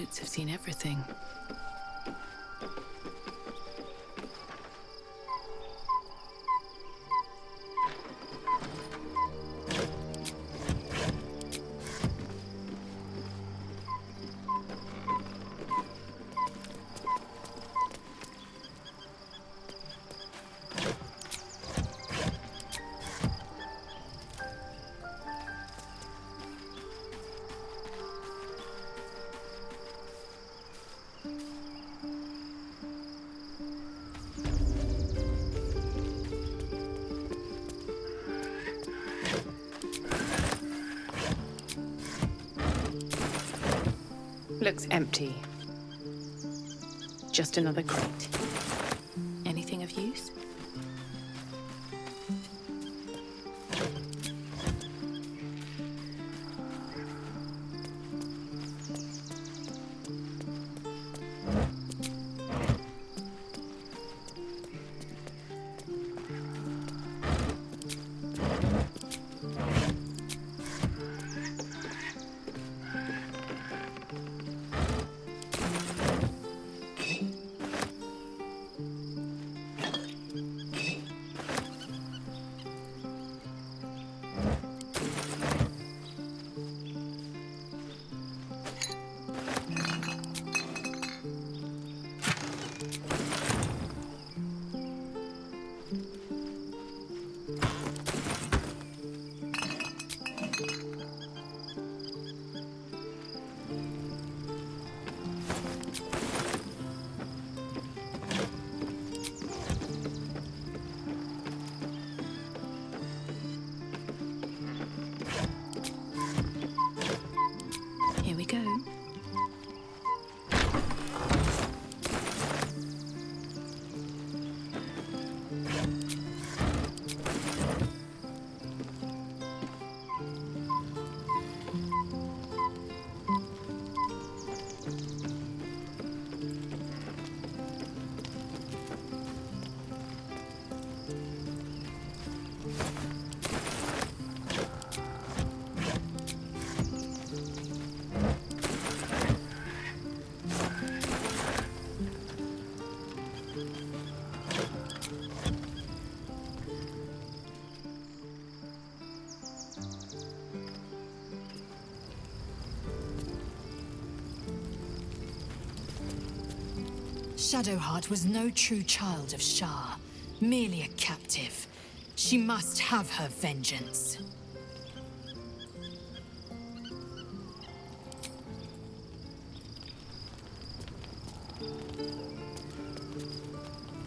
spirits have seen everything. Looks empty. Just another crate. Anything of use? Here we go. Shadowheart was no true child of Shah, merely a captive. She must have her vengeance.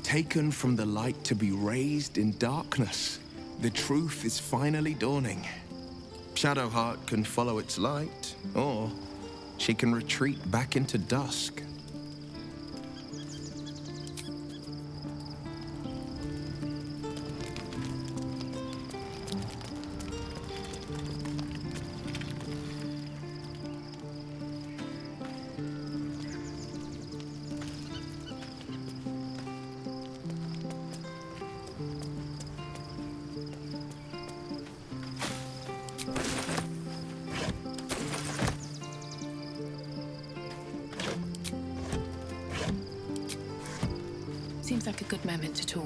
Taken from the light to be raised in darkness, the truth is finally dawning. Shadowheart can follow its light, or she can retreat back into dusk. Seems like a good moment to talk.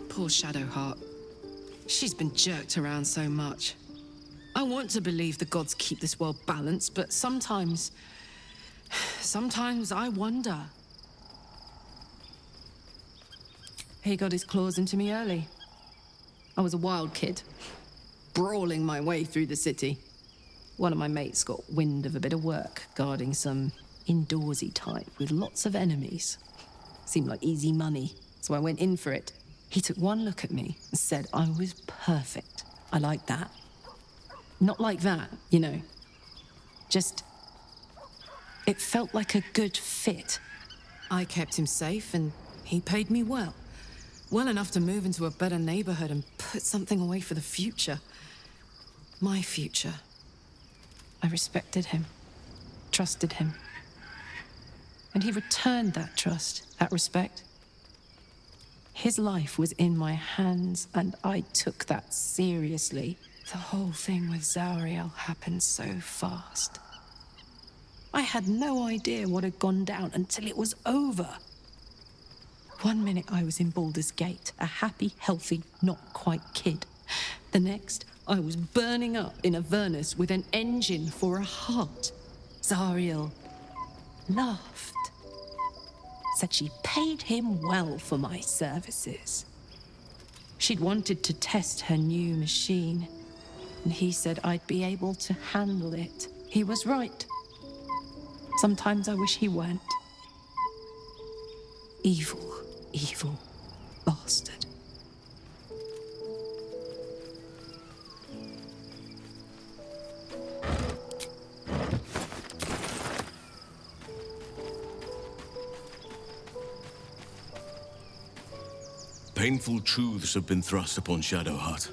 Poor Shadowheart. She's been jerked around so much. I want to believe the gods keep this world balanced, but sometimes I wonder. He got his claws into me early. I was a wild kid, brawling my way through the city. One of my mates got wind of a bit of work guarding some indoorsy type with lots of enemies. Seemed like easy money, so I went in for it. He took one look at me and said I was perfect. I like that. Not like that, you know. Just, it felt like a good fit. I kept him safe and he paid me well. Well enough to move into a better neighborhood and put something away for the future. My future. I respected him, trusted him. And he returned that trust, that respect. His life was in my hands, and I took that seriously. The whole thing with Zariel happened so fast. I had no idea what had gone down until it was over. One minute I was in Baldur's Gate, a happy, healthy, not quite kid. The next, I was burning up in Avernus with an engine for a heart. Zariel laughed. Said she paid him well for my services. She'd wanted to test her new machine, and he said I'd be able to handle it. He was right. Sometimes I wish he weren't. Evil, evil bastard. Painful truths have been thrust upon Shadowheart.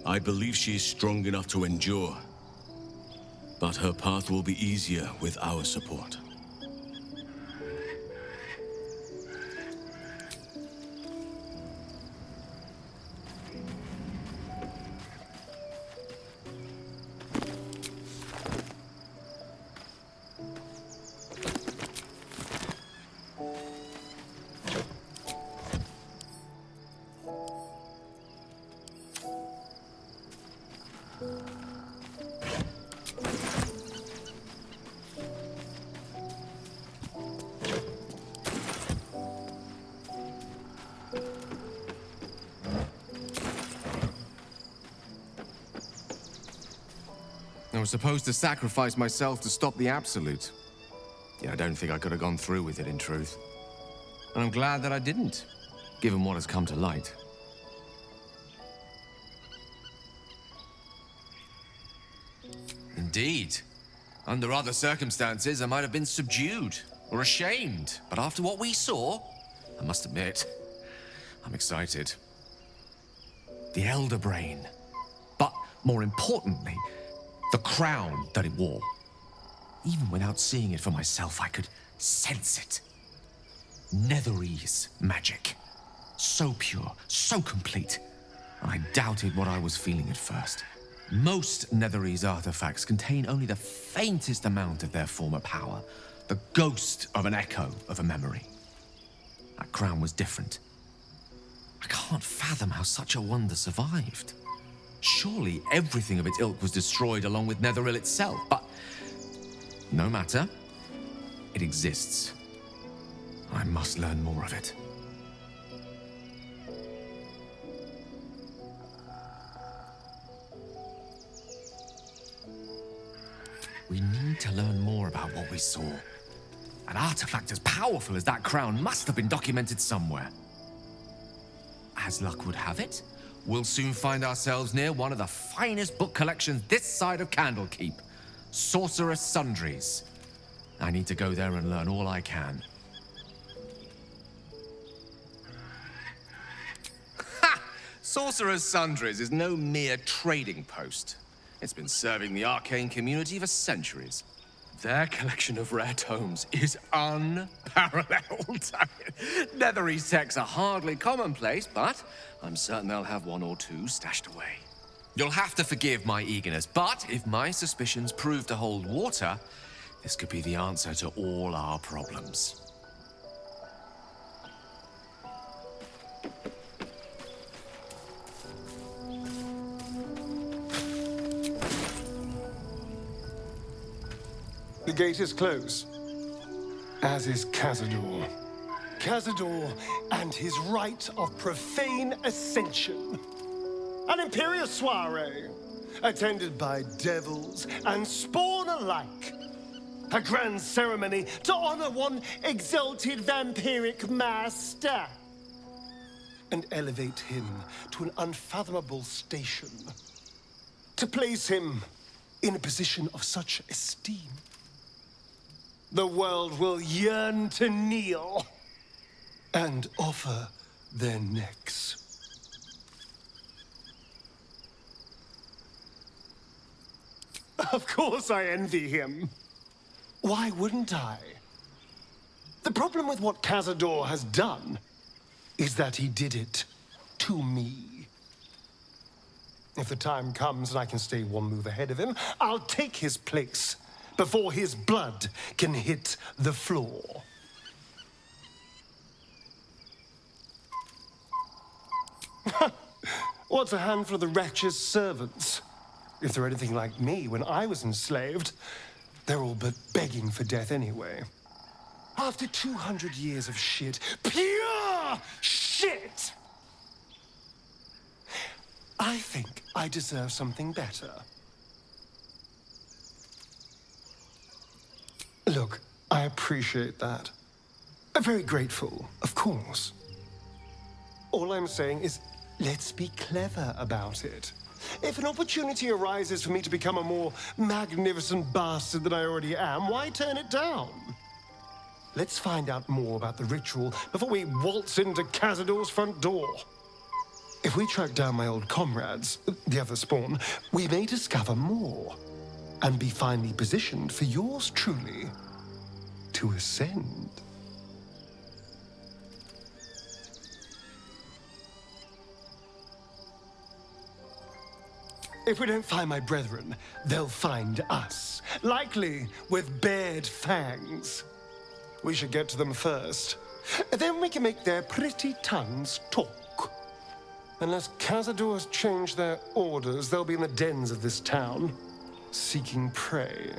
I believe she is strong enough to endure, but her path will be easier with our support. I was supposed to sacrifice myself to stop the Absolute. Yet I don't think I could have gone through with it, in truth. And I'm glad that I didn't, given what has come to light. Indeed. Under other circumstances, I might have been subdued or ashamed. But after what we saw, I must admit, I'm excited. The Elder Brain. But more importantly, the crown that it wore. Even without seeing it for myself, I could sense it. Netherese magic. So pure, so complete. And I doubted what I was feeling at first. Most Netherese artifacts contain only the faintest amount of their former power. The ghost of an echo of a memory. That crown was different. I can't fathom how such a wonder survived. Surely everything of its ilk was destroyed along with Netheril itself, but no matter. It exists. I must learn more of it. We need to learn more about what we saw. An artifact as powerful as that crown must have been documented somewhere. As luck would have it, we'll soon find ourselves near one of the finest book collections this side of Candlekeep. Sorcerer's Sundries. I need to go there and learn all I can. Ha! Sorcerer's Sundries is no mere trading post. It's been serving the arcane community for centuries. Their collection of rare tomes is unparalleled. Netherese texts are hardly commonplace, but I'm certain they'll have one or two stashed away. You'll have to forgive my eagerness, but if my suspicions prove to hold water, this could be the answer to all our problems. The gate is closed, as is Cazador. Cazador and his rite of profane ascension. An imperial soiree, attended by devils and spawn alike. A grand ceremony to honor one exalted vampiric master. And elevate him to an unfathomable station. To place him in a position of such esteem. The world will yearn to kneel and offer their necks. Of course I envy him. Why wouldn't I? The problem with what Cazador has done is that he did it to me. If the time comes and I can stay one move ahead of him, I'll take his place before his blood can hit the floor. What's a handful of the wretch's servants? If they're anything like me when I was enslaved, they're all but begging for death anyway. After 200 years of shit, pure shit! I think I deserve something better. Look, I appreciate that. I'm very grateful, of course. All I'm saying is, let's be clever about it. If an opportunity arises for me to become a more magnificent bastard than I already am, why turn it down? Let's find out more about the ritual before we waltz into Cazador's front door. If we track down my old comrades, the other spawn, we may discover more and be finely positioned for yours truly to ascend. If we don't find my brethren, they'll find us, likely with bared fangs. We should get to them first. Then we can make their pretty tongues talk. Unless Cazador has changed their orders, they'll be in the dens of this town, seeking prey.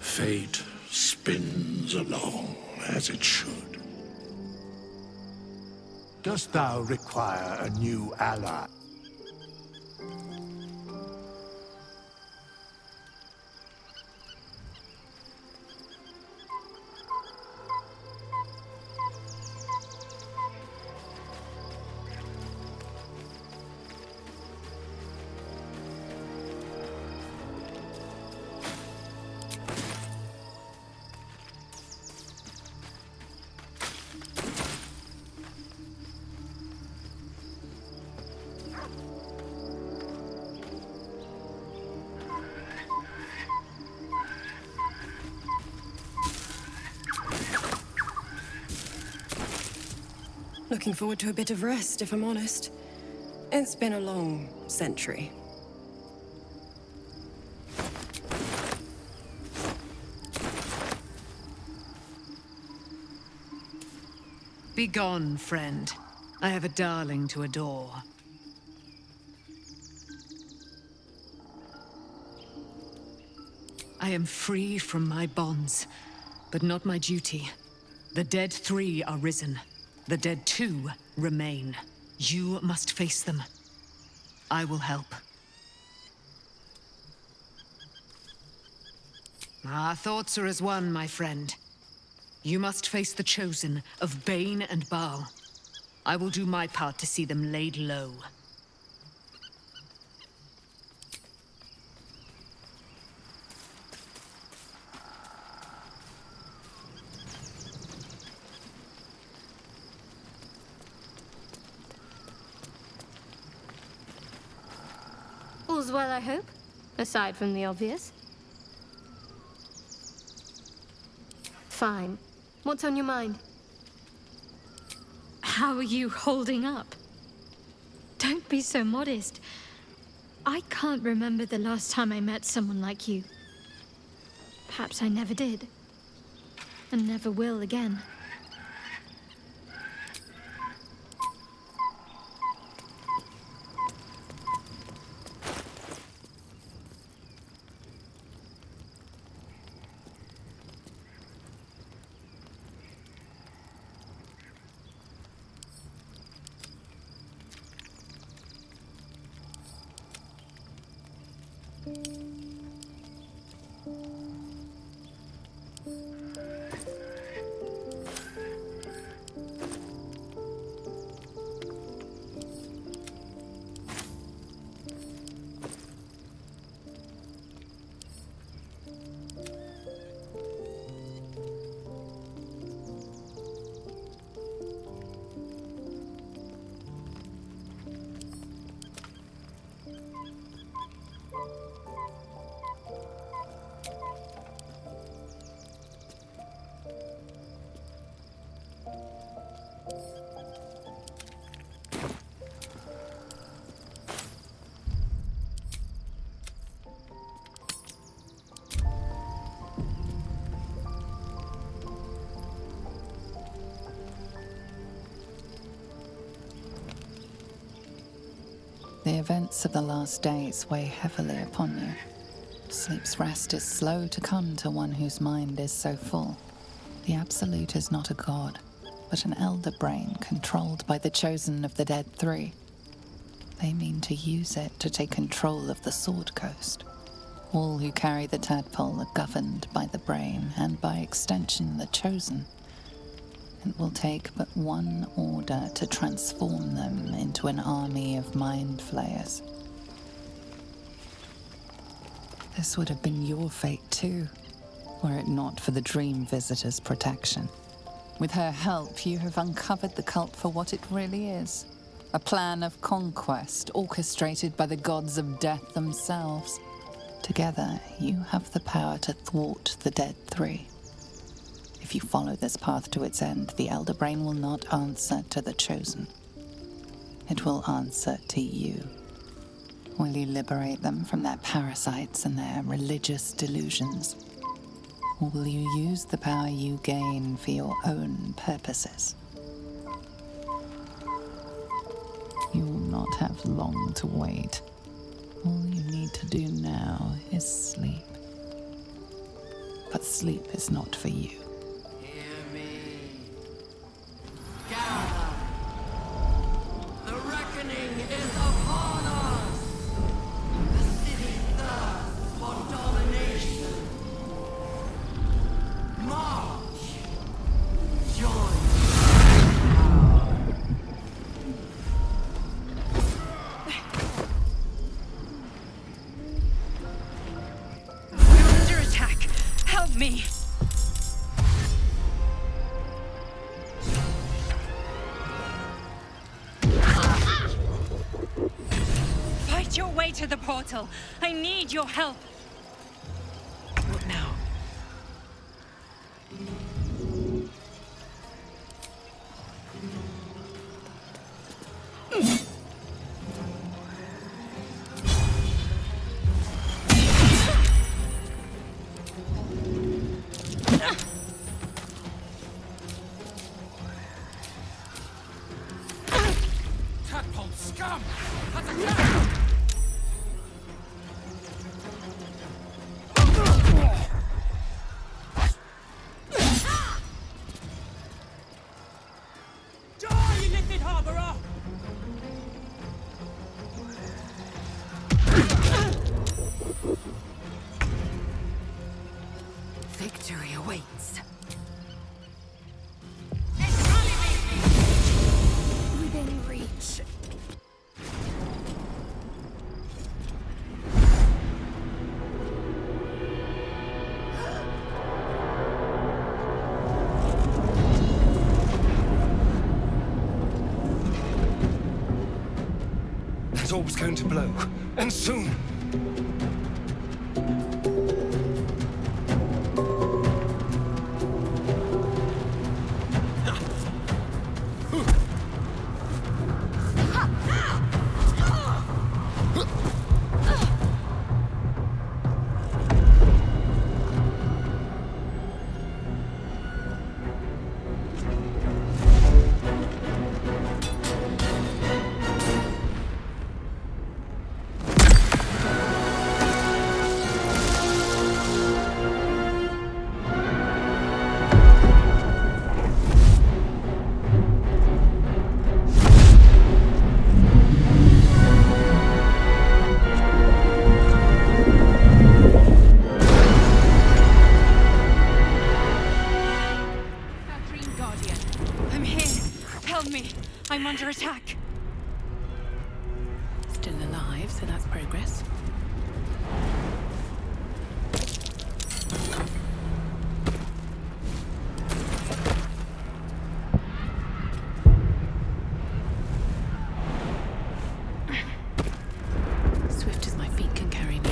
Fate spins along as it should. Dost thou require a new ally? Looking forward to a bit of rest, if I'm honest. It's been a long century. Begone, friend. I have a darling to adore. I am free from my bonds, but not my duty. The dead 3 are risen. The dead 2 remain. You must face them. I will help. Our thoughts are as one, my friend. You must face the Chosen of Bane and Baal. I will do my part to see them laid low. All's well, I hope, aside from the obvious. Fine. What's on your mind? How are you holding up? Don't be so modest. I can't remember the last time I met someone like you. Perhaps I never did. And never will again. The events of the last days weigh heavily upon you. Sleep's rest is slow to come to one whose mind is so full. The Absolute is not a god, but an elder brain controlled by the chosen of the Dead Three. They mean to use it to take control of the Sword Coast. All who carry the tadpole are governed by the brain, and by extension the chosen. It will take but one order to transform them into an army of mind flayers. This would have been your fate too, were it not for the Dream Visitor's protection. With her help, you have uncovered the cult for what it really is. A plan of conquest orchestrated by the gods of death themselves. Together, you have the power to thwart the Dead Three. If you follow this path to its end, the Elder Brain will not answer to the Chosen. It will answer to you. Will you liberate them from their parasites and their religious delusions? Or will you use the power you gain for your own purposes? You will not have long to wait. All you need to do now is sleep. But sleep is not for you. Hear me. Gather. The reckoning is upon us. The city thirsts for domination. March. Join. Me. Fight your way to the portal. I need your help. What now? Victory awaits. Within reach. That orb's going to blow, and soon. I'm under attack. Still alive, so that's progress. Swift as my feet can carry me.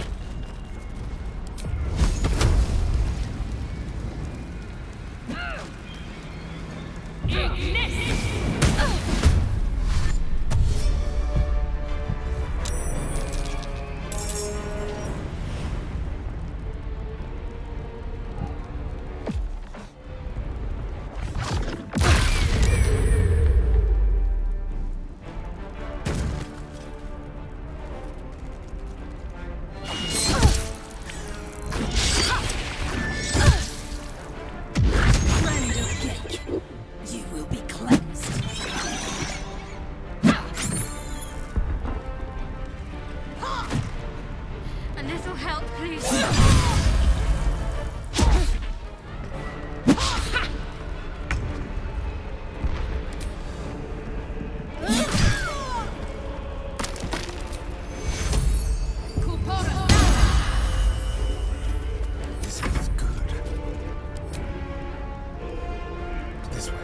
please. This feels good. This way.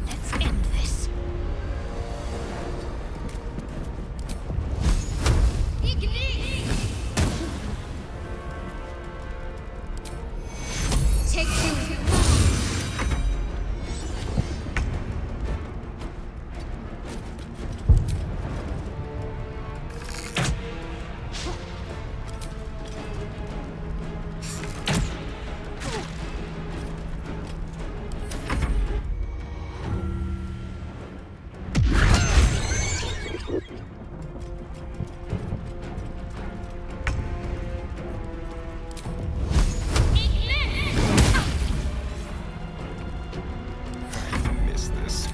Let's end this. Take two. Missed this.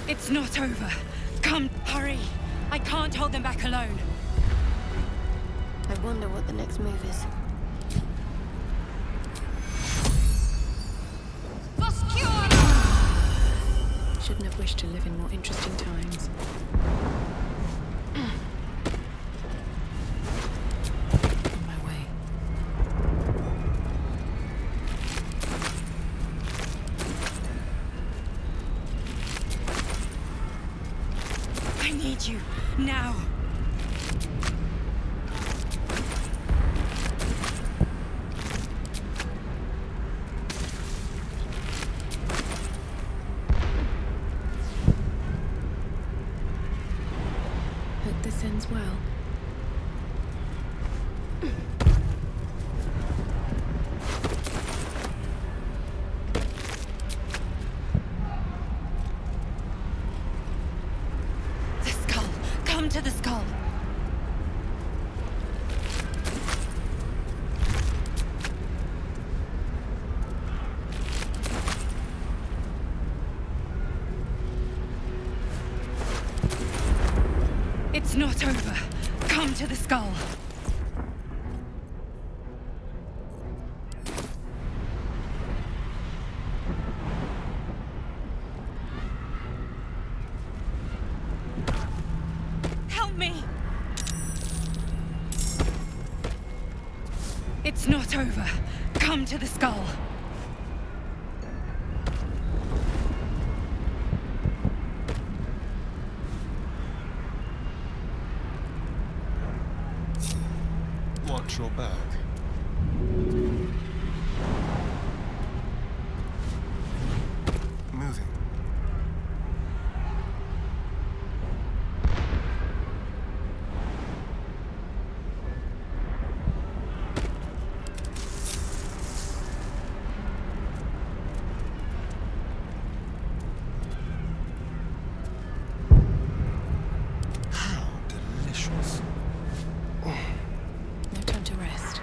It's not over. Come, hurry. I can't hold them back alone. I wonder what the next move is. Shouldn't have wished to live in more interesting times. On my way. I need you, now. Hope this ends well. The skull. Come to the skull. It's not over. Come to the skull. Help me! It's not over. Come to the skull. Watch your back. Moving. How delicious. No time to rest.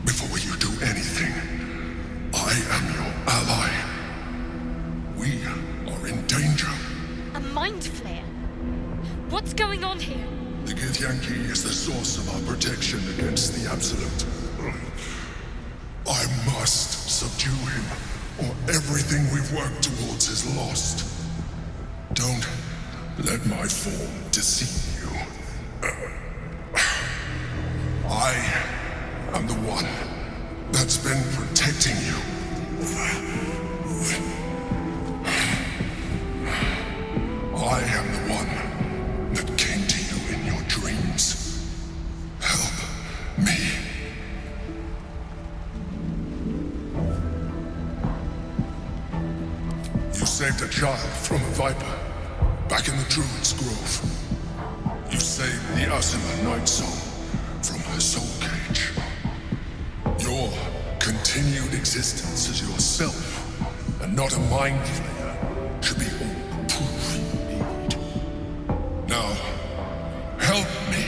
Before you do anything, I am your ally. We are in danger. A mind flare? What's going on here? The Githyanki is the source of our protection against the Absolute. I must subdue him, or everything we've worked towards is lost. Don't let my form deceive you. I am the one that's been protecting you. I am the one that came to you in your dreams. Help me. You saved a child from a viper back in the Druid's Grove. You saved the Asima Night Soul from her soul cage. Your continued existence as yourself, and not a mind flayer, should be all the proof you need. Now, help me.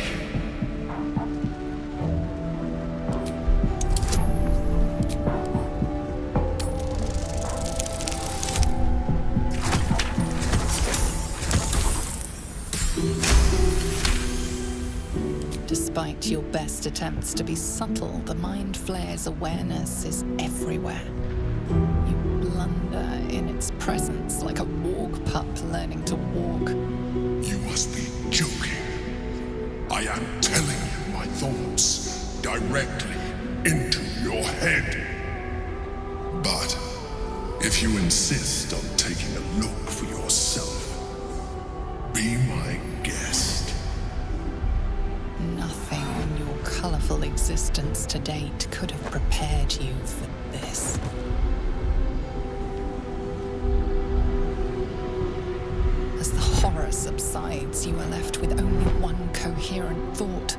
Despite your best attempts to be subtle, the Mind Flayer's awareness is everywhere. You blunder in its presence like a walk pup learning to walk. You must be joking. I am telling you my thoughts directly into your head. But if you insist on taking a look for yourself, be my guest. Nothing in your colorful existence to date could have prepared you for this. As the horror subsides, you are left with only one coherent thought.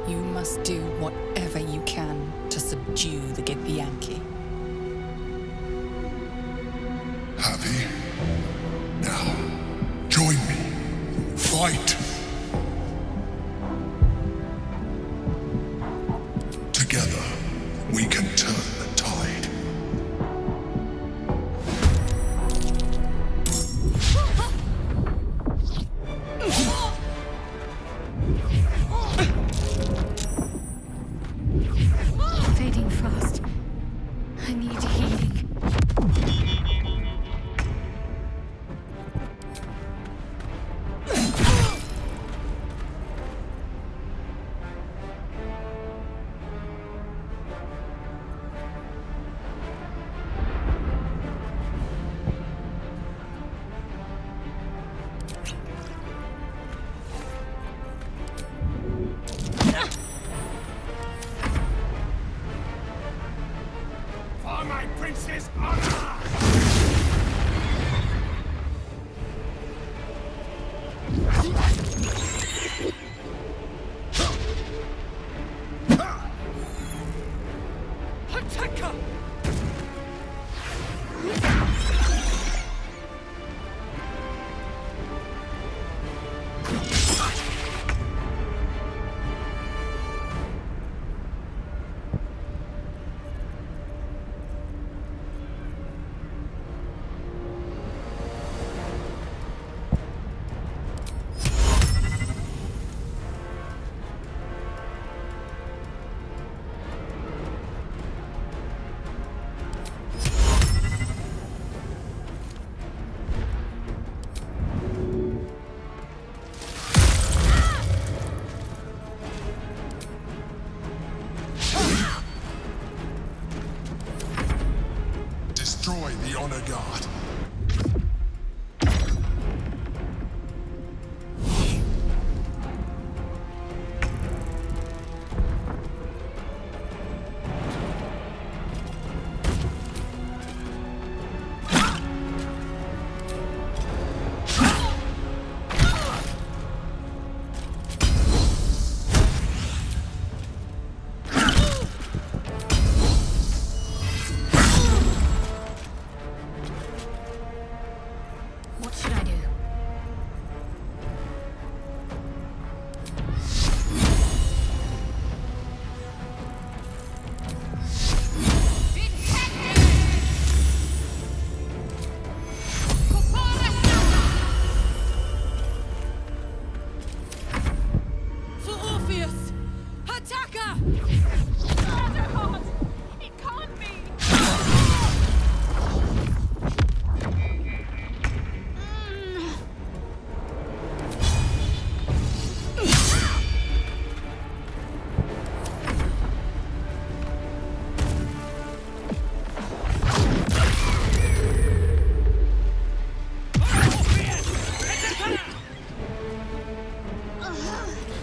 You must do whatever you can to subdue the Githyanki. Happy? Now, join me. Fight! Together, we can turn the tide. Fading fast. I need healing.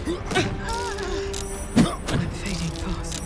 I'm fading fast.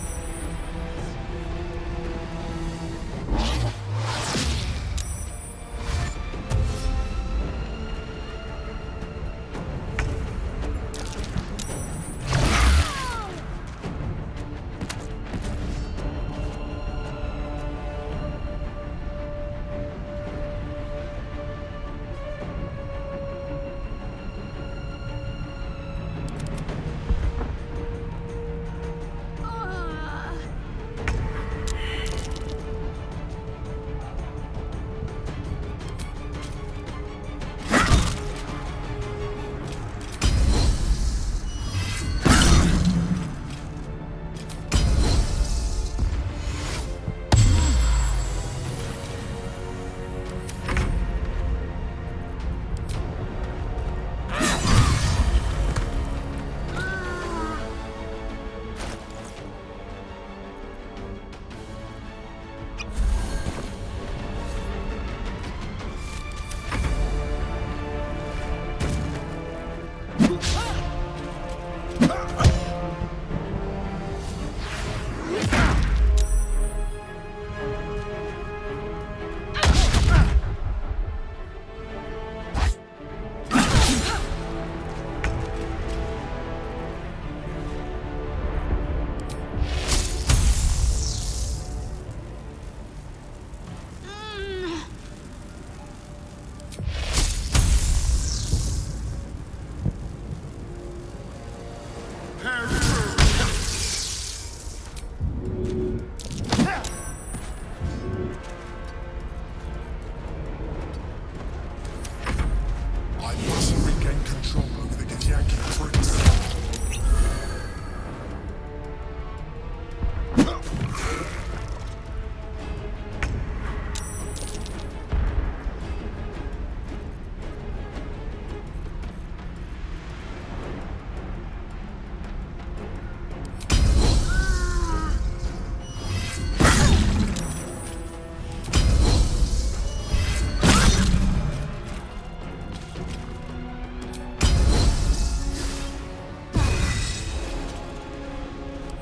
I must regain control over the Githyanki prince.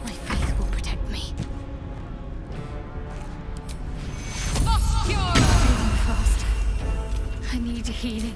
My faith will protect me. Feeling fast. I need healing.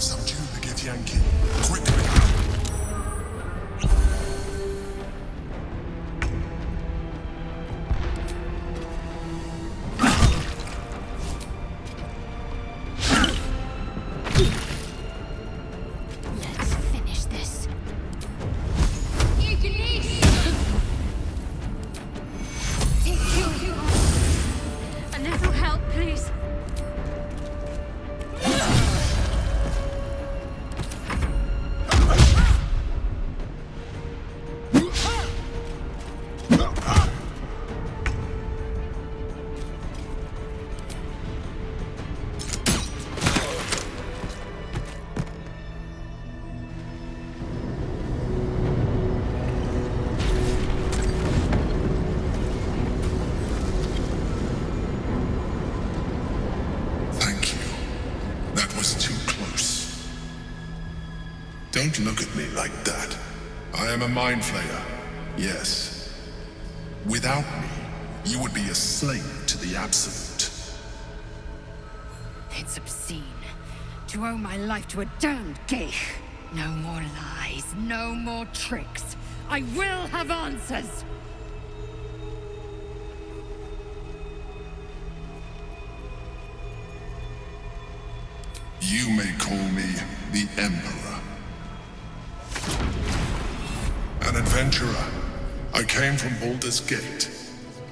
Subdue the Githyanki, quickly! Let's finish this. A little help, please. Thank you. That was too close. Don't look at me like that. I am a mind flayer, yes. Without me, you would be a slave to the Absolute. It's obscene to owe my life to a damned geich. No more lies, no more tricks. I will have answers! You may call me the Emperor. An adventurer, I came from Baldur's Gate,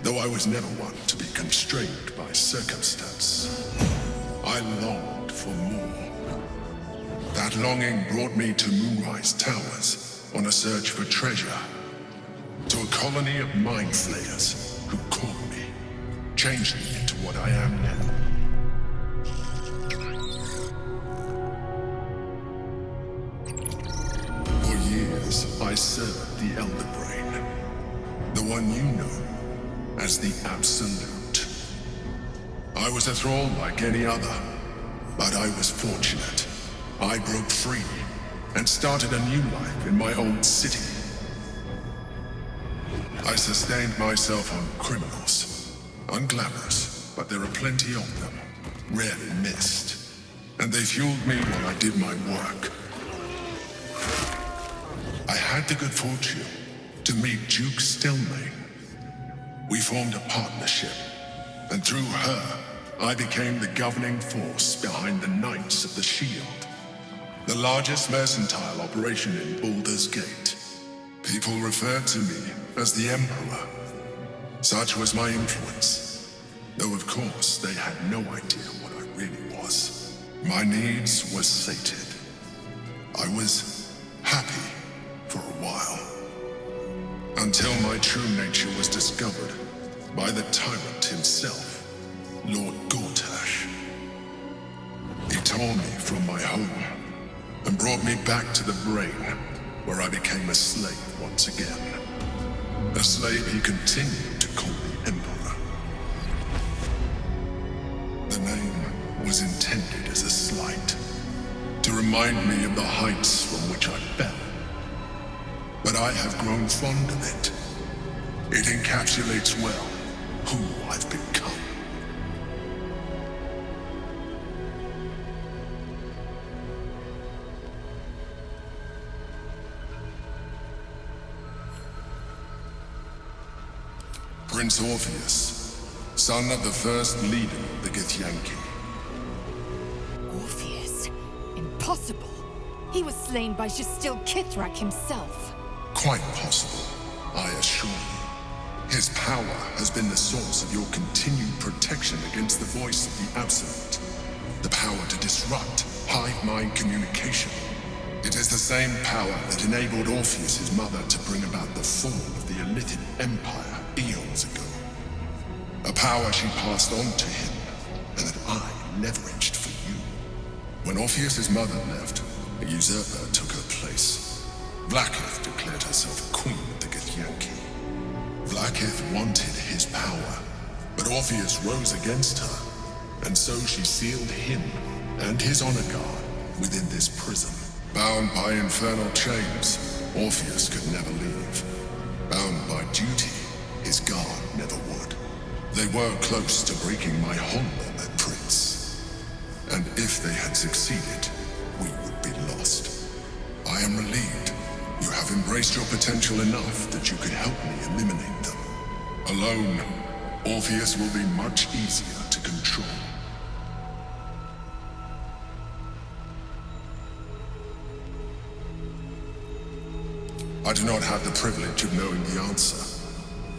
though I was never one to be constrained by circumstance. I longed for more. That longing brought me to Moonrise Towers on a search for treasure, to a colony of mind flayers who caught me, changed me into what I am now. For years, I served the Elder Brain, the one you know as the Absolute. I was a thrall like any other, but I was fortunate. I broke free and started a new life in my old city. I sustained myself on criminals. Unglamorous, but there are plenty of them, rarely missed. And they fueled me while I did my work. I had the good fortune to meet Duke Stelmane. We formed a partnership, and through her, I became the governing force behind the Knights of the Shield, the largest mercantile operation in Baldur's Gate. People referred to me as the Emperor. Such was my influence, though of course they had no idea what I really was. My needs were sated. I was happy for a while, until my true nature was discovered by the tyrant himself, Lord Gortash. He tore me from my home and brought me back to the Brain, where I became a slave once again. A slave he continued to call the Emperor. The name was intended as a slight, to remind me of the heights from which I fell. But I have grown fond of it. It encapsulates well who I've become. Prince Orpheus, son of the first leader of the Githyanki. Orpheus? Impossible. He was slain by Shastil Kithrak himself. Quite possible, I assure you. His power has been the source of your continued protection against the voice of the Absolute. The power to disrupt hive-mind communication. It is the same power that enabled Orpheus's mother to bring about the fall of the Elithid Empire eons ago. A power she passed on to him, and that I leveraged for you. When Orpheus's mother left, a usurper took her place. Vlaakith declared herself queen of the Githyanki. Vlaakith wanted his power, but Orpheus rose against her, and so she sealed him and his honor guard within this prison. Bound by infernal chains, Orpheus could never leave. Bound by duty, his guard never would. They were close to breaking my hold on that prince. And if they had succeeded, we would be lost. I am relieved you have embraced your potential enough that you could help me eliminate them. Alone, Orpheus will be much easier to control. I do not have the privilege of knowing the answer,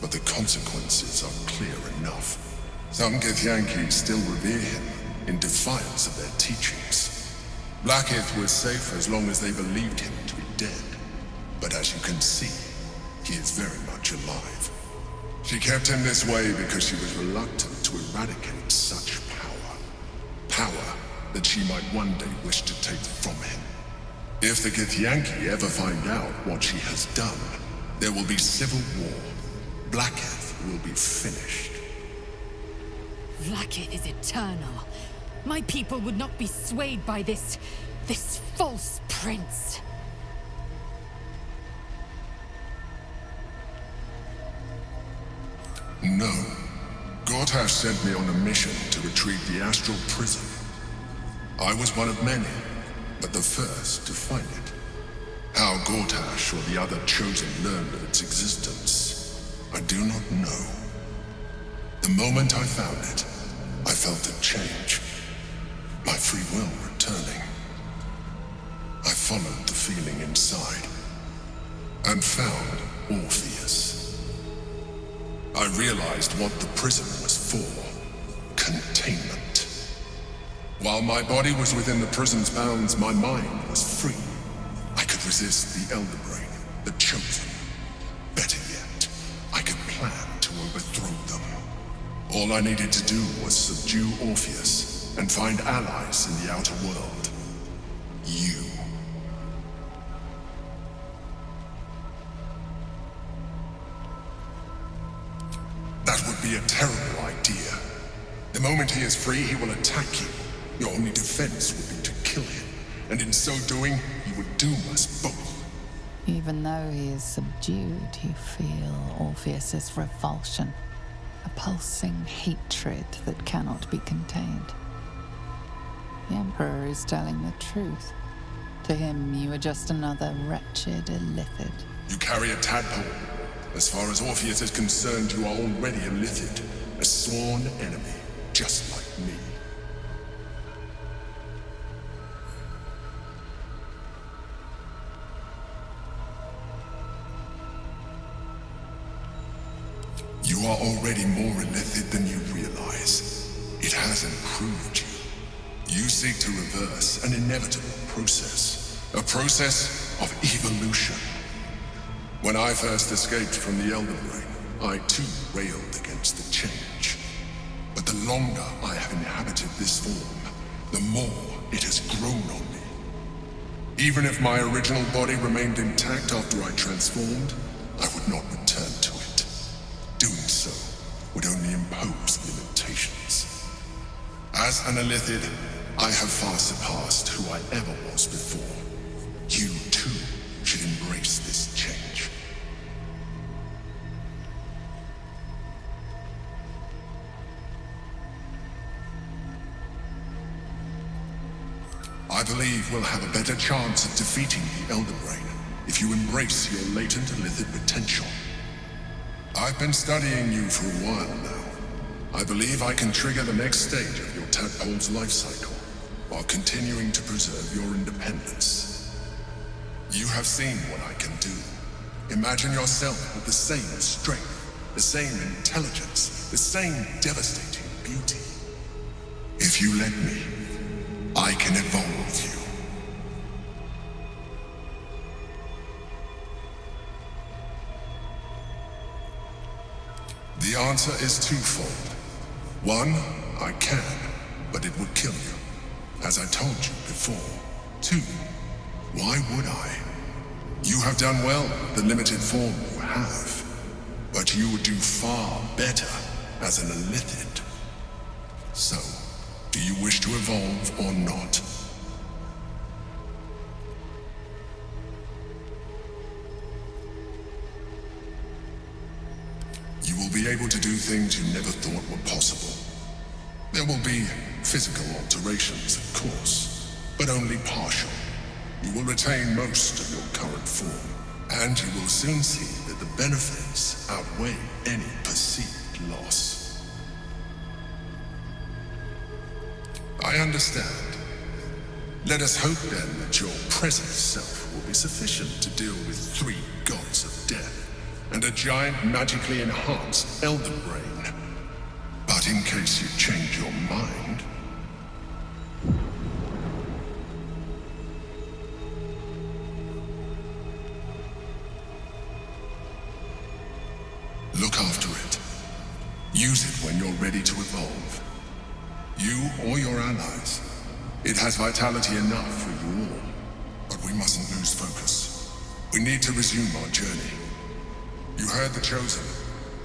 but the consequences are clear enough. Some Githyanki still revere him in defiance of their teachings. Vlaakith was safe as long as they believed him to be dead. But as you can see, he is very much alive. She kept him this way because she was reluctant to eradicate such power. Power that she might one day wish to take from him. If the Githyanki ever find out what she has done, there will be civil war. Vlaakith will be finished. Vlaakith is eternal. My people would not be swayed by this false prince. No. Gortash sent me on a mission to retrieve the astral prison. I was one of many, but the first to find it. How Gortash or the other chosen learned of its existence, I do not know. The moment I found it, I felt a change. My free will returned followed the feeling inside and found Orpheus. I realized what the prison was for. Containment. While my body was within the prison's bounds, my mind was free. I could resist the Elder Brain, the Chosen. Better yet, I could plan to overthrow them. All I needed to do was subdue Orpheus and find allies in the outer world. You. That would be a terrible idea. The moment he is free, he will attack you. Your only defense would be to kill him, and in so doing, he would doom us both. Even though he is subdued, you feel Orpheus's revulsion, a pulsing hatred that cannot be contained. The Emperor is telling the truth. To him, you are just another wretched illithid. You carry a tadpole. As far as Orpheus is concerned, you are already a illithid, a sworn enemy, just like me. You are already more illithid than you realize. It has improved you. You seek to reverse an inevitable process. A process of evolution. When I first escaped from the Elder Brain, I too railed against the change. But the longer I have inhabited this form, the more it has grown on me. Even if my original body remained intact after I transformed, I would not return to it. Doing so would only impose limitations. As an illithid, I have far surpassed who I ever was before. You too should embrace this change. I believe we'll have a better chance of defeating the Elder Brain if you embrace your latent illithid potential. I've been studying you for a while now. I believe I can trigger the next stage of your tadpole's life cycle, while continuing to preserve your independence. You have seen what I can do. Imagine yourself with the same strength, the same intelligence, the same devastating beauty. If you let me, I can evolve you. The answer is twofold. One, I can, but it would kill you, as I told you before. Two, why would I? You have done well with the limited form you have, but you would do far better as an illithid. So, do you wish to evolve or not? You will be able to do things you never thought were possible. There will be physical alterations, of course, but only partial. You will retain most of your current form, and you will soon see that the benefits outweigh any perceived loss. I understand. Let us hope then that your present self will be sufficient to deal with 3 gods of death and a giant magically enhanced Elder Brain. But in case you change your mind... look after it. Use it when you're ready to evolve. You or your allies. It has vitality enough for you all. But we mustn't lose focus. We need to resume our journey. You heard the Chosen.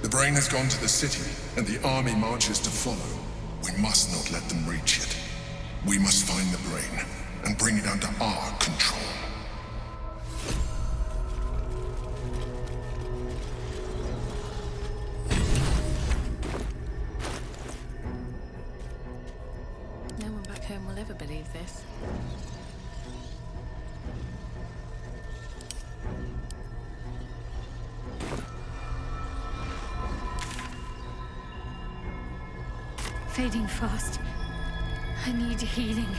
The Brain has gone to the city, and the army marches to follow. We must not let them reach it. We must find the Brain, and bring it under our control. No one back home will ever believe this. Fading fast. I need healing.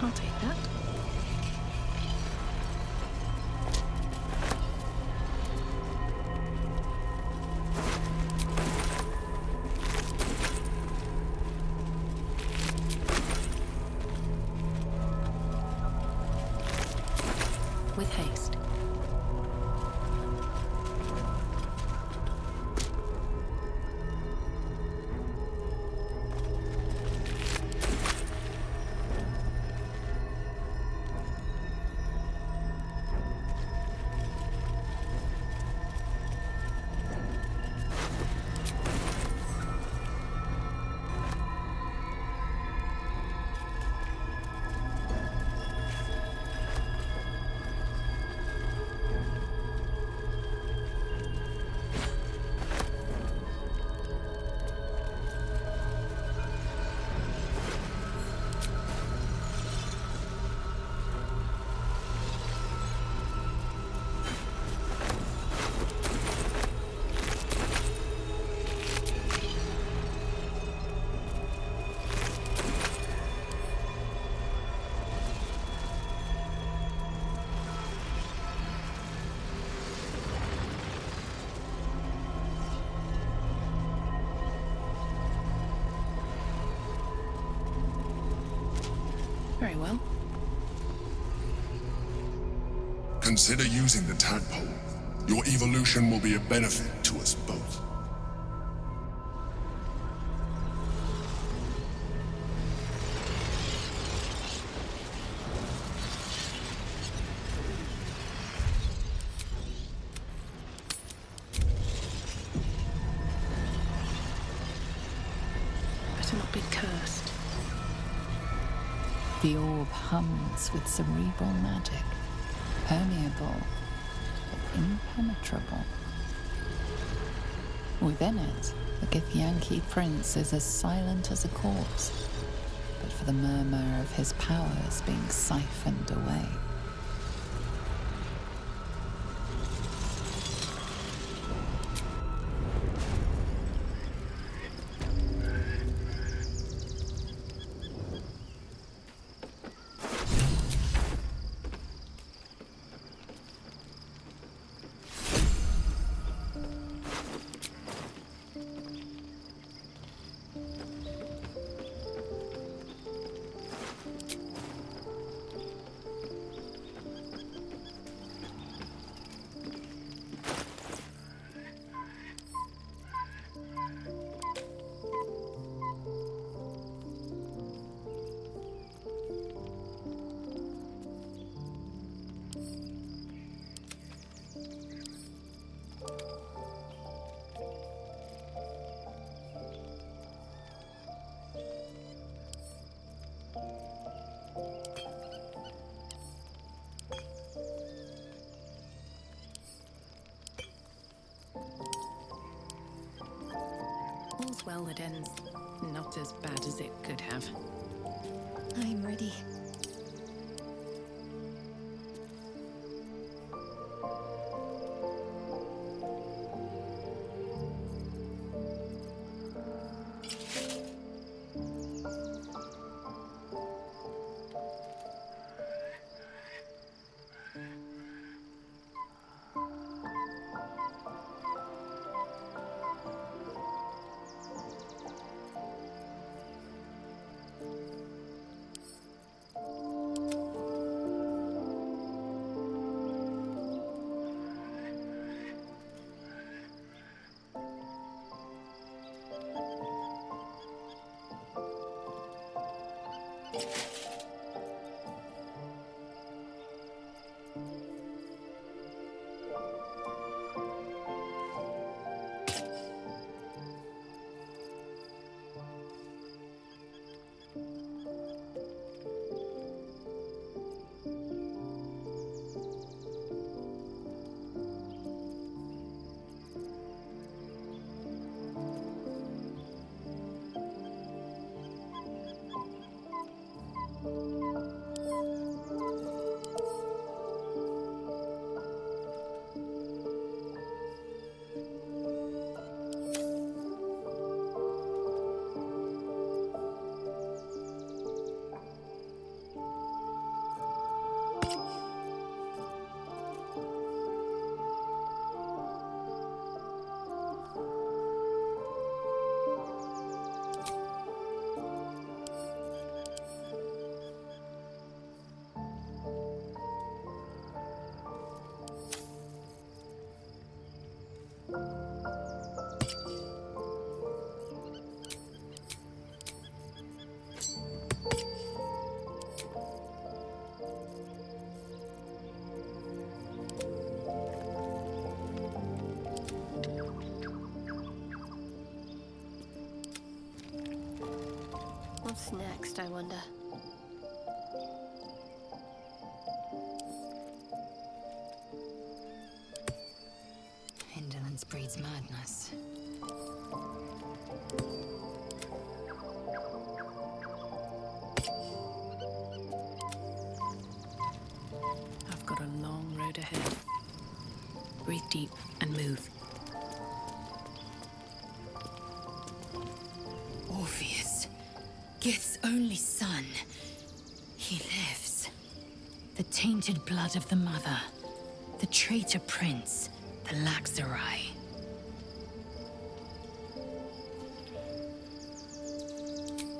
I'll take that. With haste. Very well. Consider using the tadpole. Your evolution will be a benefit to us both. Better not be cursed. The orb hums with cerebral magic, permeable, but impenetrable. Within it, the Githyanki prince is as silent as a corpse, but for the murmur of his powers being siphoned away. All's well that ends not as bad as it could have. I'm ready. What's next, I wonder? Indolence breeds madness. I've got a long road ahead. Breathe deep and move. Orpheus, Gith's only son. He lives. The tainted blood of the mother. The traitor prince. The Laxarai.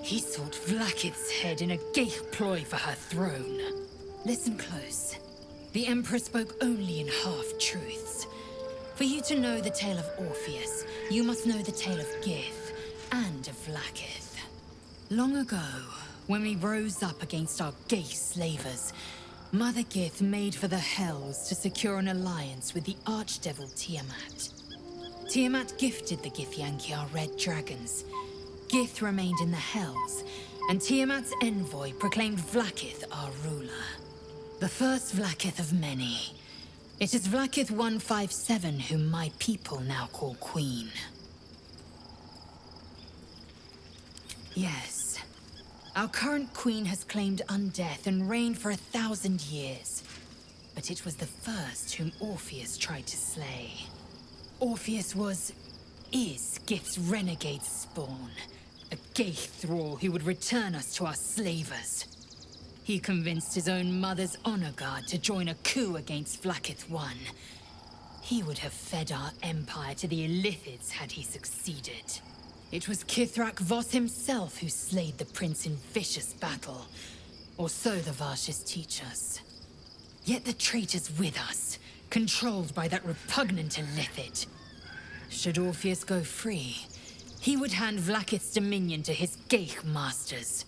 He sought Vlakith's head in a Geich ploy for her throne. Listen close. The Emperor spoke only in half-truths. For you to know the tale of Orpheus, you must know the tale of Gith and of Vlakith. Long ago, when we rose up against our Geich slavers, Mother Gith made for the Hells to secure an alliance with the Archdevil Tiamat. Tiamat gifted the Githyanki our red dragons. Gith remained in the Hells, and Tiamat's envoy proclaimed Vlakith our ruler. The first Vlakith of many. It is Vlakith 157 whom my people now call Queen. Yes. Our current queen has claimed undeath and reigned for 1,000 years. But it was the first whom Orpheus tried to slay. Orpheus is Gith's renegade spawn. A Geich thrall who would return us to our slavers. He convinced his own mother's honor guard to join a coup against Vlakith I. He would have fed our empire to the Illithids had he succeeded. It was Kithrak Voss himself who slayed the prince in vicious battle. Or so the Varshas teach us. Yet the traitor's with us, controlled by that repugnant Illithid. Should Orpheus go free, he would hand Vlakith's dominion to his Geich masters.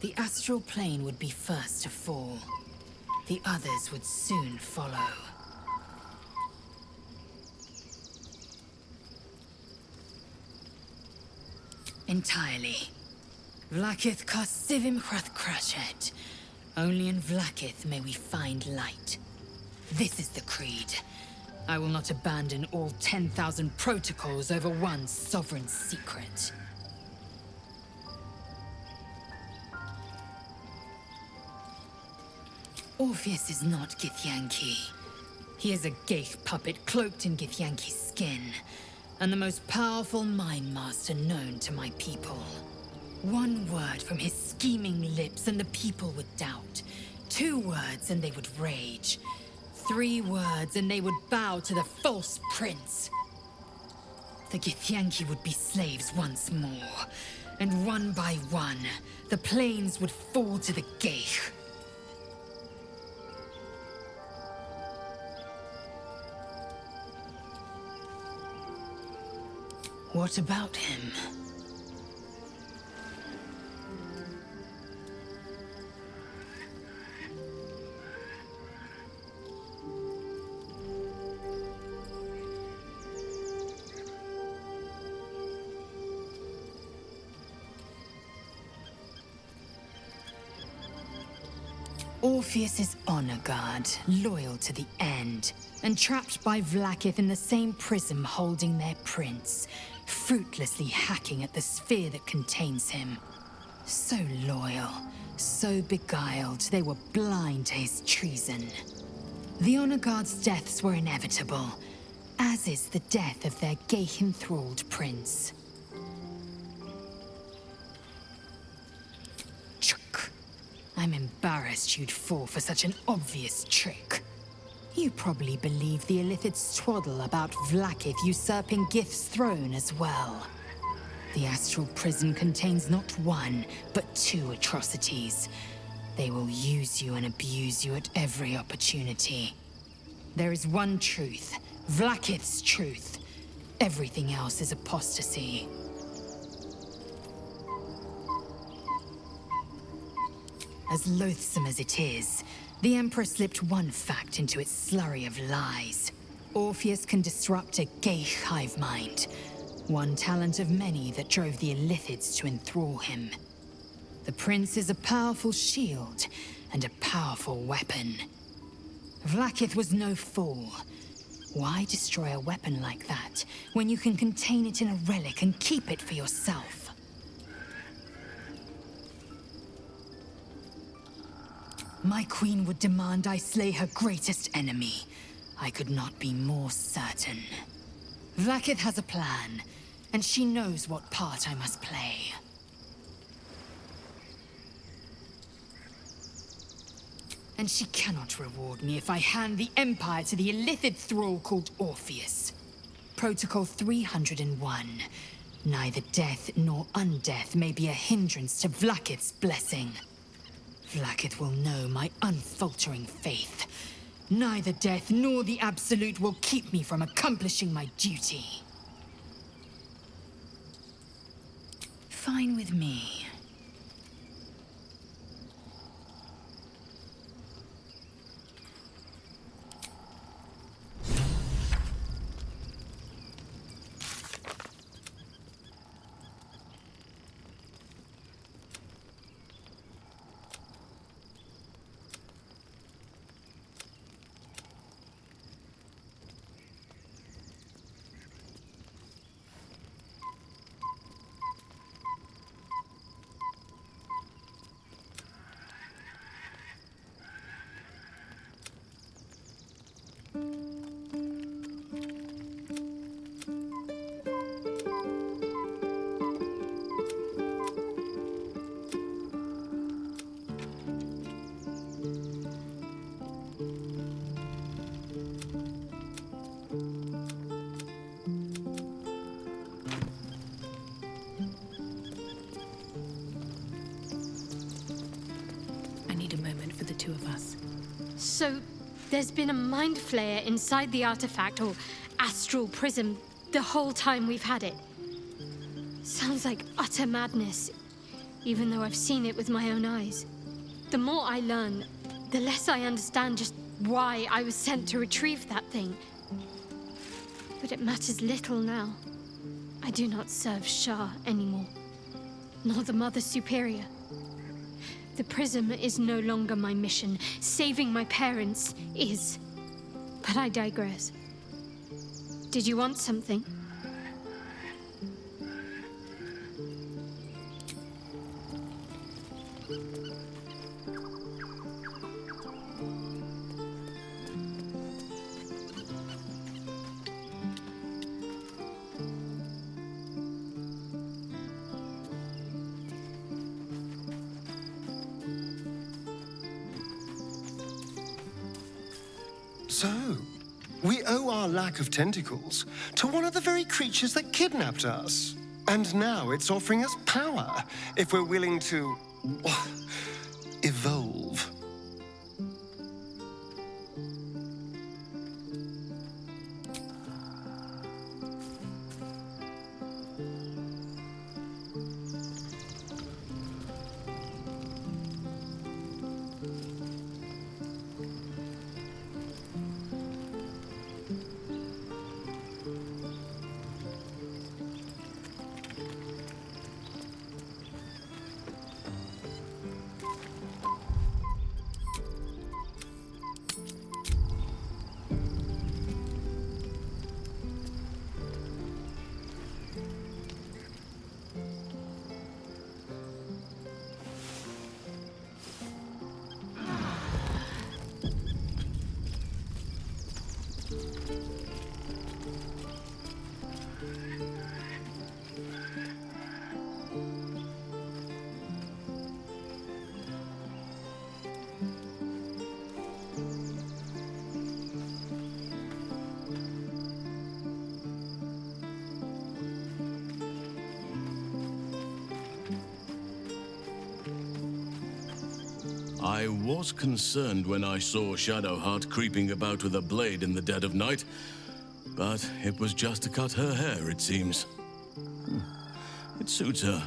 The astral plane would be first to fall. The others would soon follow. Entirely. Vlakith Karsivim Hrathkrashet. Only in Vlakith may we find light. This is the creed. I will not abandon all 10,000 protocols over one sovereign secret. Orpheus is not Githyanki. He is a Geich puppet cloaked in Githyanki's skin, and the most powerful mind master known to my people. One word from his scheming lips and the people would doubt. 2 words and they would rage. 3 words and they would bow to the false prince. The Githyanki would be slaves once more, and one by one, the plains would fall to the Geich. What about him? Orpheus is honor guard, loyal to the end, and trapped by Vlakith in the same prism holding their prince, fruitlessly hacking at the sphere that contains him. So loyal, so beguiled, they were blind to his treason. The honor guard's deaths were inevitable, as is the death of their Geich-enthralled prince. I'm embarrassed you'd fall for such an obvious trick. You probably believe the Illithid's twaddle about Vlakith usurping Gith's throne as well. The astral prison contains not 1, but 2 atrocities. They will use you and abuse you at every opportunity. There is one truth, Vlakith's truth. Everything else is apostasy. As loathsome as it is, the Emperor slipped one fact into its slurry of lies. Orpheus can disrupt a Geich hive mind. One talent of many that drove the Illithids to enthrall him. The prince is a powerful shield and a powerful weapon. Vlaakith was no fool. Why destroy a weapon like that when you can contain it in a relic and keep it for yourself? My queen would demand I slay her greatest enemy. I could not be more certain. Vlaakith has a plan, and she knows what part I must play. And she cannot reward me if I hand the Empire to the illithid thrall called Orpheus. Protocol 301. Neither death nor undeath may be a hindrance to Vlaakith's blessing. Vlaakith will know my unfaltering faith. Neither death nor the Absolute will keep me from accomplishing my duty. Fine with me. Two of us. So, there's been a mind flayer inside the artifact, or astral prism, the whole time we've had it. Sounds like utter madness, even though I've seen it with my own eyes. The more I learn, the less I understand just why I was sent to retrieve that thing. But it matters little now. I do not serve Shah anymore, nor the Mother Superior. The prism is no longer my mission. Saving my parents is. But I digress. Did you want something? So, we owe our lack of tentacles to one of the very creatures that kidnapped us. And now it's offering us power if we're willing to evolve. I was concerned when I saw Shadowheart creeping about with a blade in the dead of night, but it was just to cut her hair, it seems. It suits her.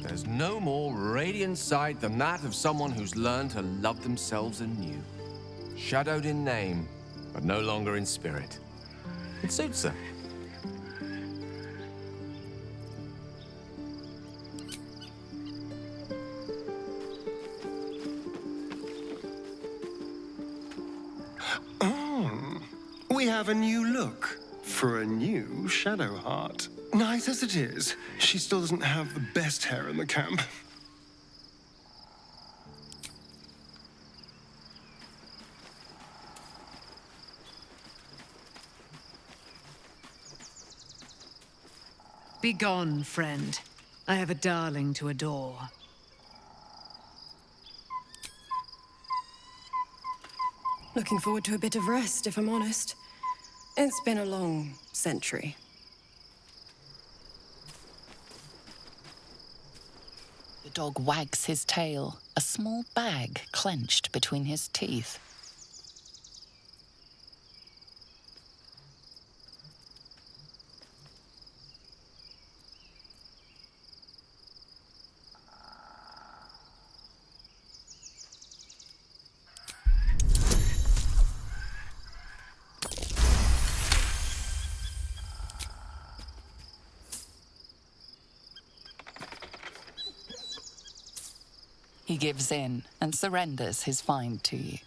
There's no more radiant sight than that of someone who's learned to love themselves anew. Shadowed in name, but no longer in spirit. It suits her. We have a new look for a new Shadowheart. Nice as it is, she still doesn't have the best hair in the camp. Begone, friend. I have a darling to adore. Looking forward to a bit of rest, if I'm honest. It's been a long century. The dog wags his tail, a small bag clenched between his teeth. He gives in and surrenders his find to you.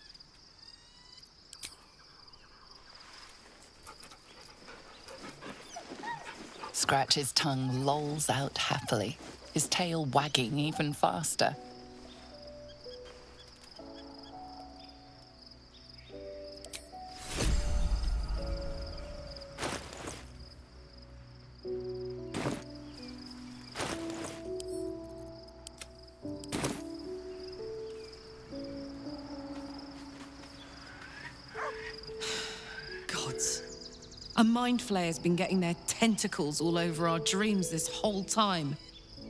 Scratch's tongue lolls out happily, his tail wagging even faster. Gods. A mind flayer's been getting their tentacles all over our dreams this whole time.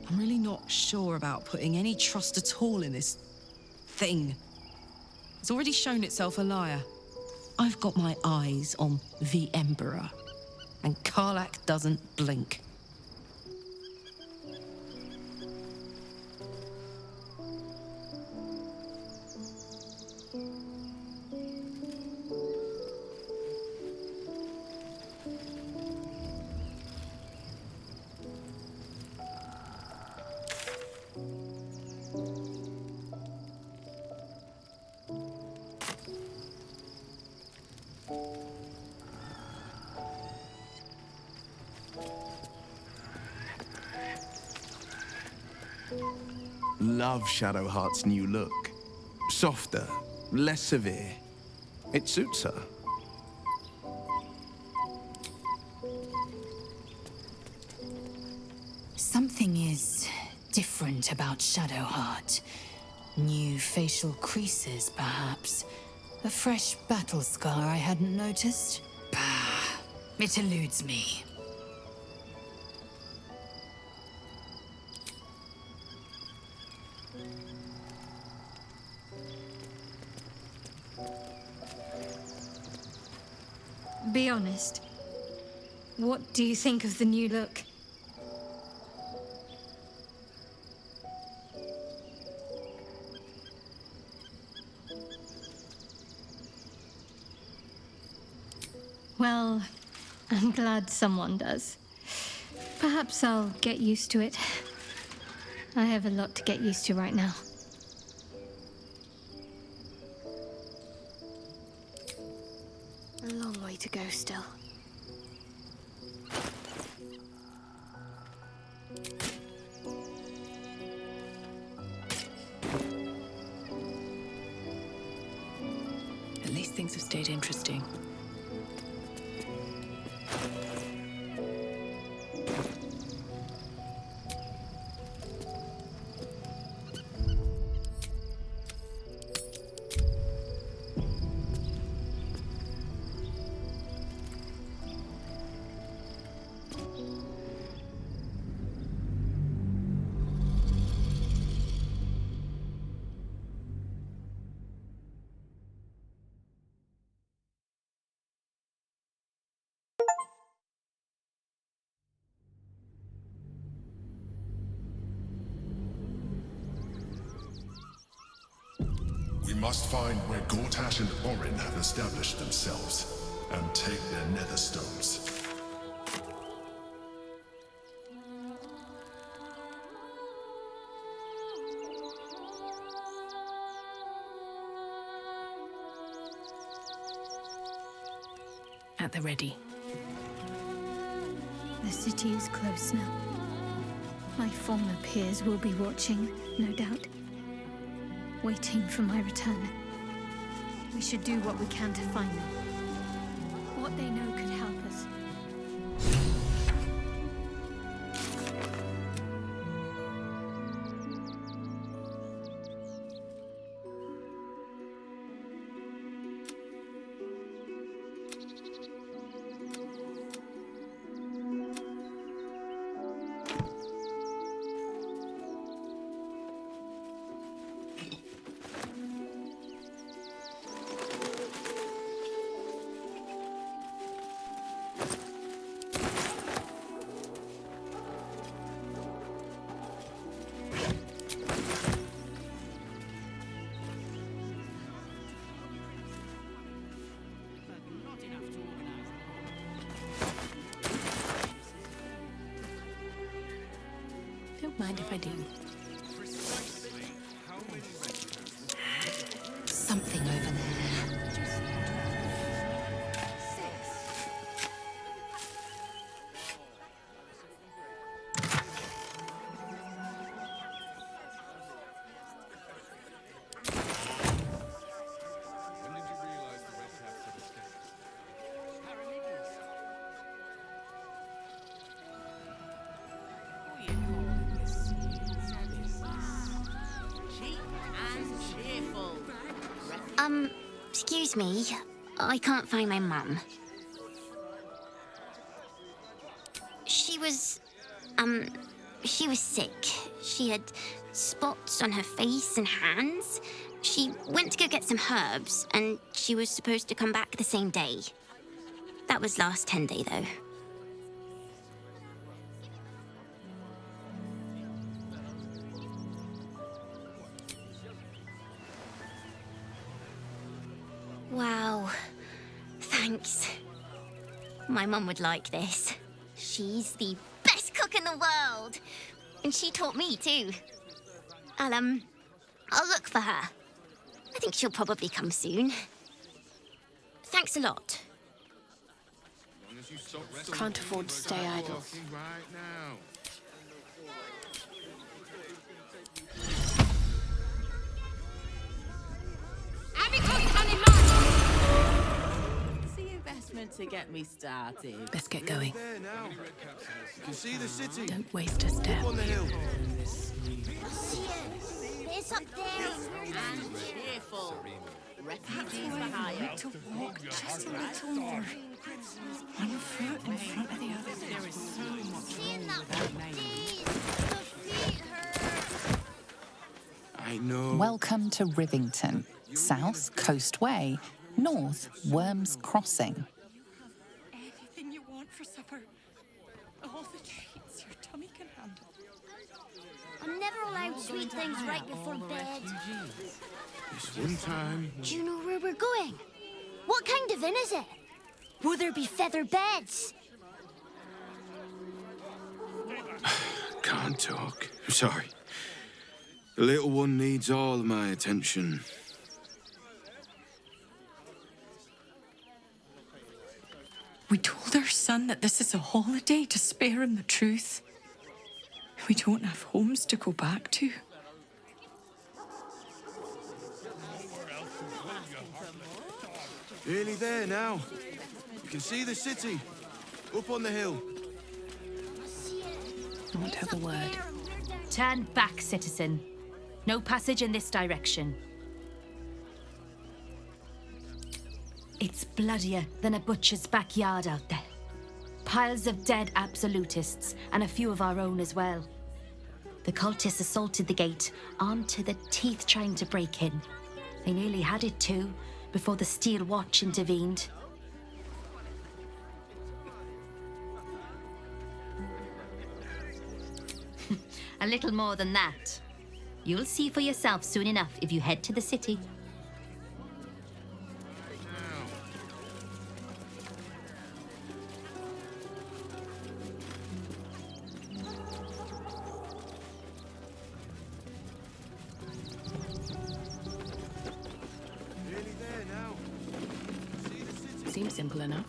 I'm really not sure about putting any trust at all in this thing. It's already shown itself a liar. I've got my eyes on the Emperor, and Karlach doesn't blink. Love Shadowheart's new look. Softer, less severe. It suits her. Something is different about Shadowheart. New facial creases, perhaps. A fresh battle scar I hadn't noticed. Bah, it eludes me. Be honest. What do you think of the new look? Well, I'm glad someone does. Perhaps I'll get used to it. I have a lot to get used to right now. A long way to go still. At least things have stayed interesting. We must find where Gortash and Orin have established themselves, and take their nether stones. At the ready. The city is close now. My former peers will be watching, no doubt. Waiting for my return. We should do what we can to find them. What they know could help us. Don't mind if I do. Something over there. Excuse me. I can't find my mum. She was sick. She had spots on her face and hands. She went to go get some herbs, and she was supposed to come back the same day. That was last 10 day, though. Wow. Thanks. My mum would like this. She's the best cook in the world. And she taught me, too. I'll look for her. I think she'll probably come soon. Thanks a lot. Can't afford to stay idle. To get me started. Best get going. You can see the city. Don't waste a step. Up on the hill. It's up there. And cheerful. Refugees for hire. To walk just a little more. One foot in front of the other. There is so much wrong with that name. I know. Welcome to Rivington. South, Coast Way. North, Worms Crossing. Anything you want for supper. All the treats your tummy can handle. I'm never allowed sweet things right before bed. This one time. Do you know where we're going? What kind of inn is it? Will there be feather beds? Can't talk. I'm sorry. The little one needs all of my attention. We told our son that this is a holiday to spare him the truth. We don't have homes to go back to. Nearly there now. You can see the city. Up on the hill. I won't have a word. Turn back, citizen. No passage in this direction. It's bloodier than a butcher's backyard out there. Piles of dead absolutists, and a few of our own as well. The cultists assaulted the gate, armed to the teeth trying to break in. They nearly had it too, before the Steel Watch intervened. A little more than that. You'll see for yourself soon enough if you head to the city. simple enough.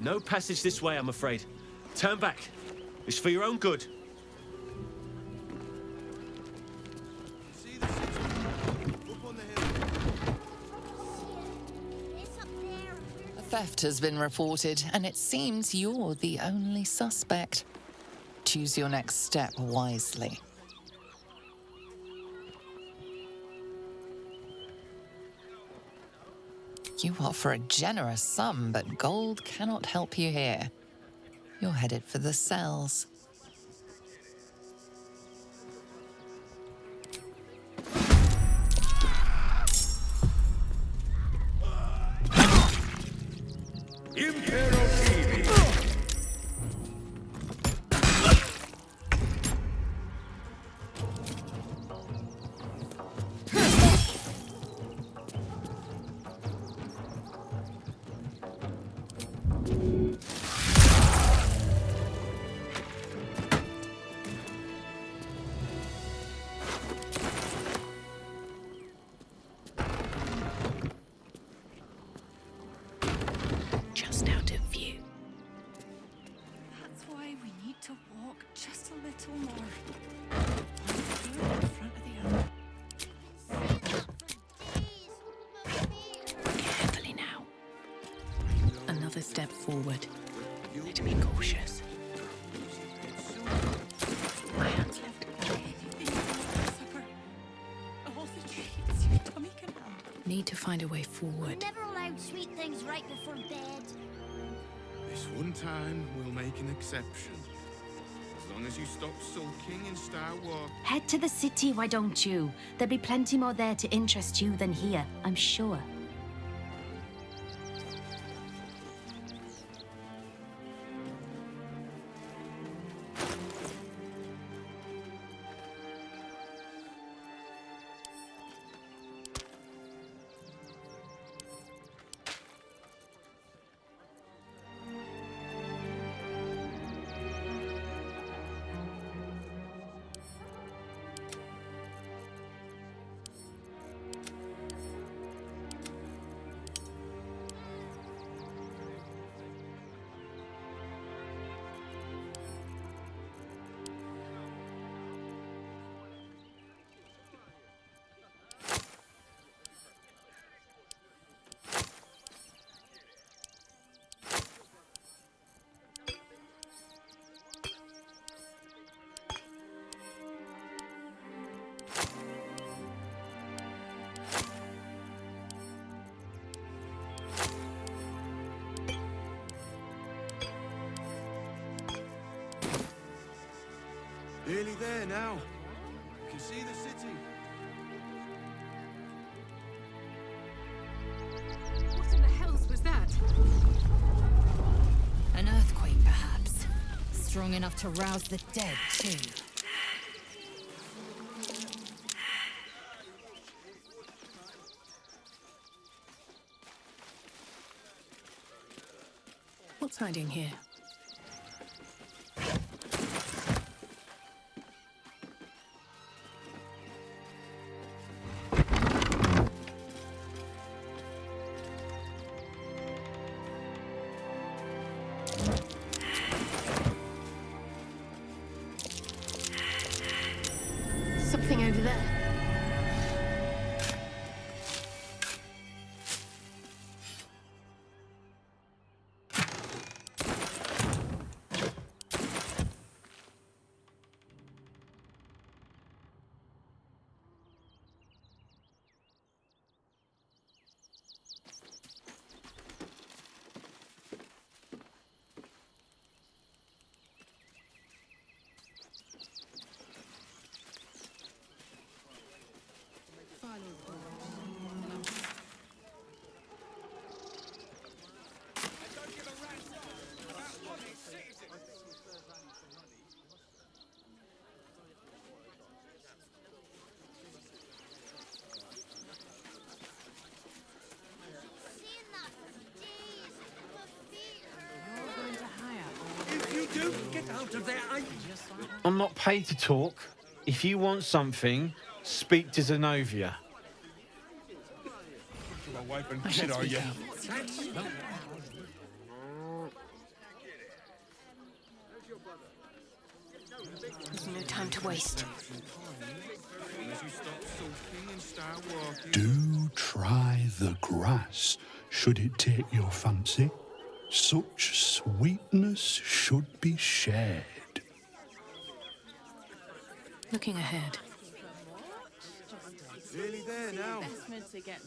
No passage this way, I'm afraid. Turn back. It's for your own good. A theft has been reported, and it seems you're the only suspect. Choose your next step wisely. You offer a generous sum, but gold cannot help you here. You're headed for the cells. Just out of view. That's why we need to walk just a little more. One foot in front of the other. Carefully now. Another step forward. Better be cautious. My hands left. Supper. All the treats your tummy can have. Need to find a way forward. Never allowed sweet things right before bed. This one time, we'll make an exception. As long as you stop sulking and start walking. Head to the city, why don't you? There'll be plenty more there to interest you than here, I'm sure. Nearly there now. You can see the city. What in the hells was that? An earthquake, perhaps. Strong enough to rouse the dead, too. What's hiding here? Something over there. I'm not paid to talk. If you want something, speak to Zenobia. My wife and kid, are you? There's no time to waste. Do try the grass, should it take your fancy. Such sweetness should be shared. Looking ahead. Nearly there now.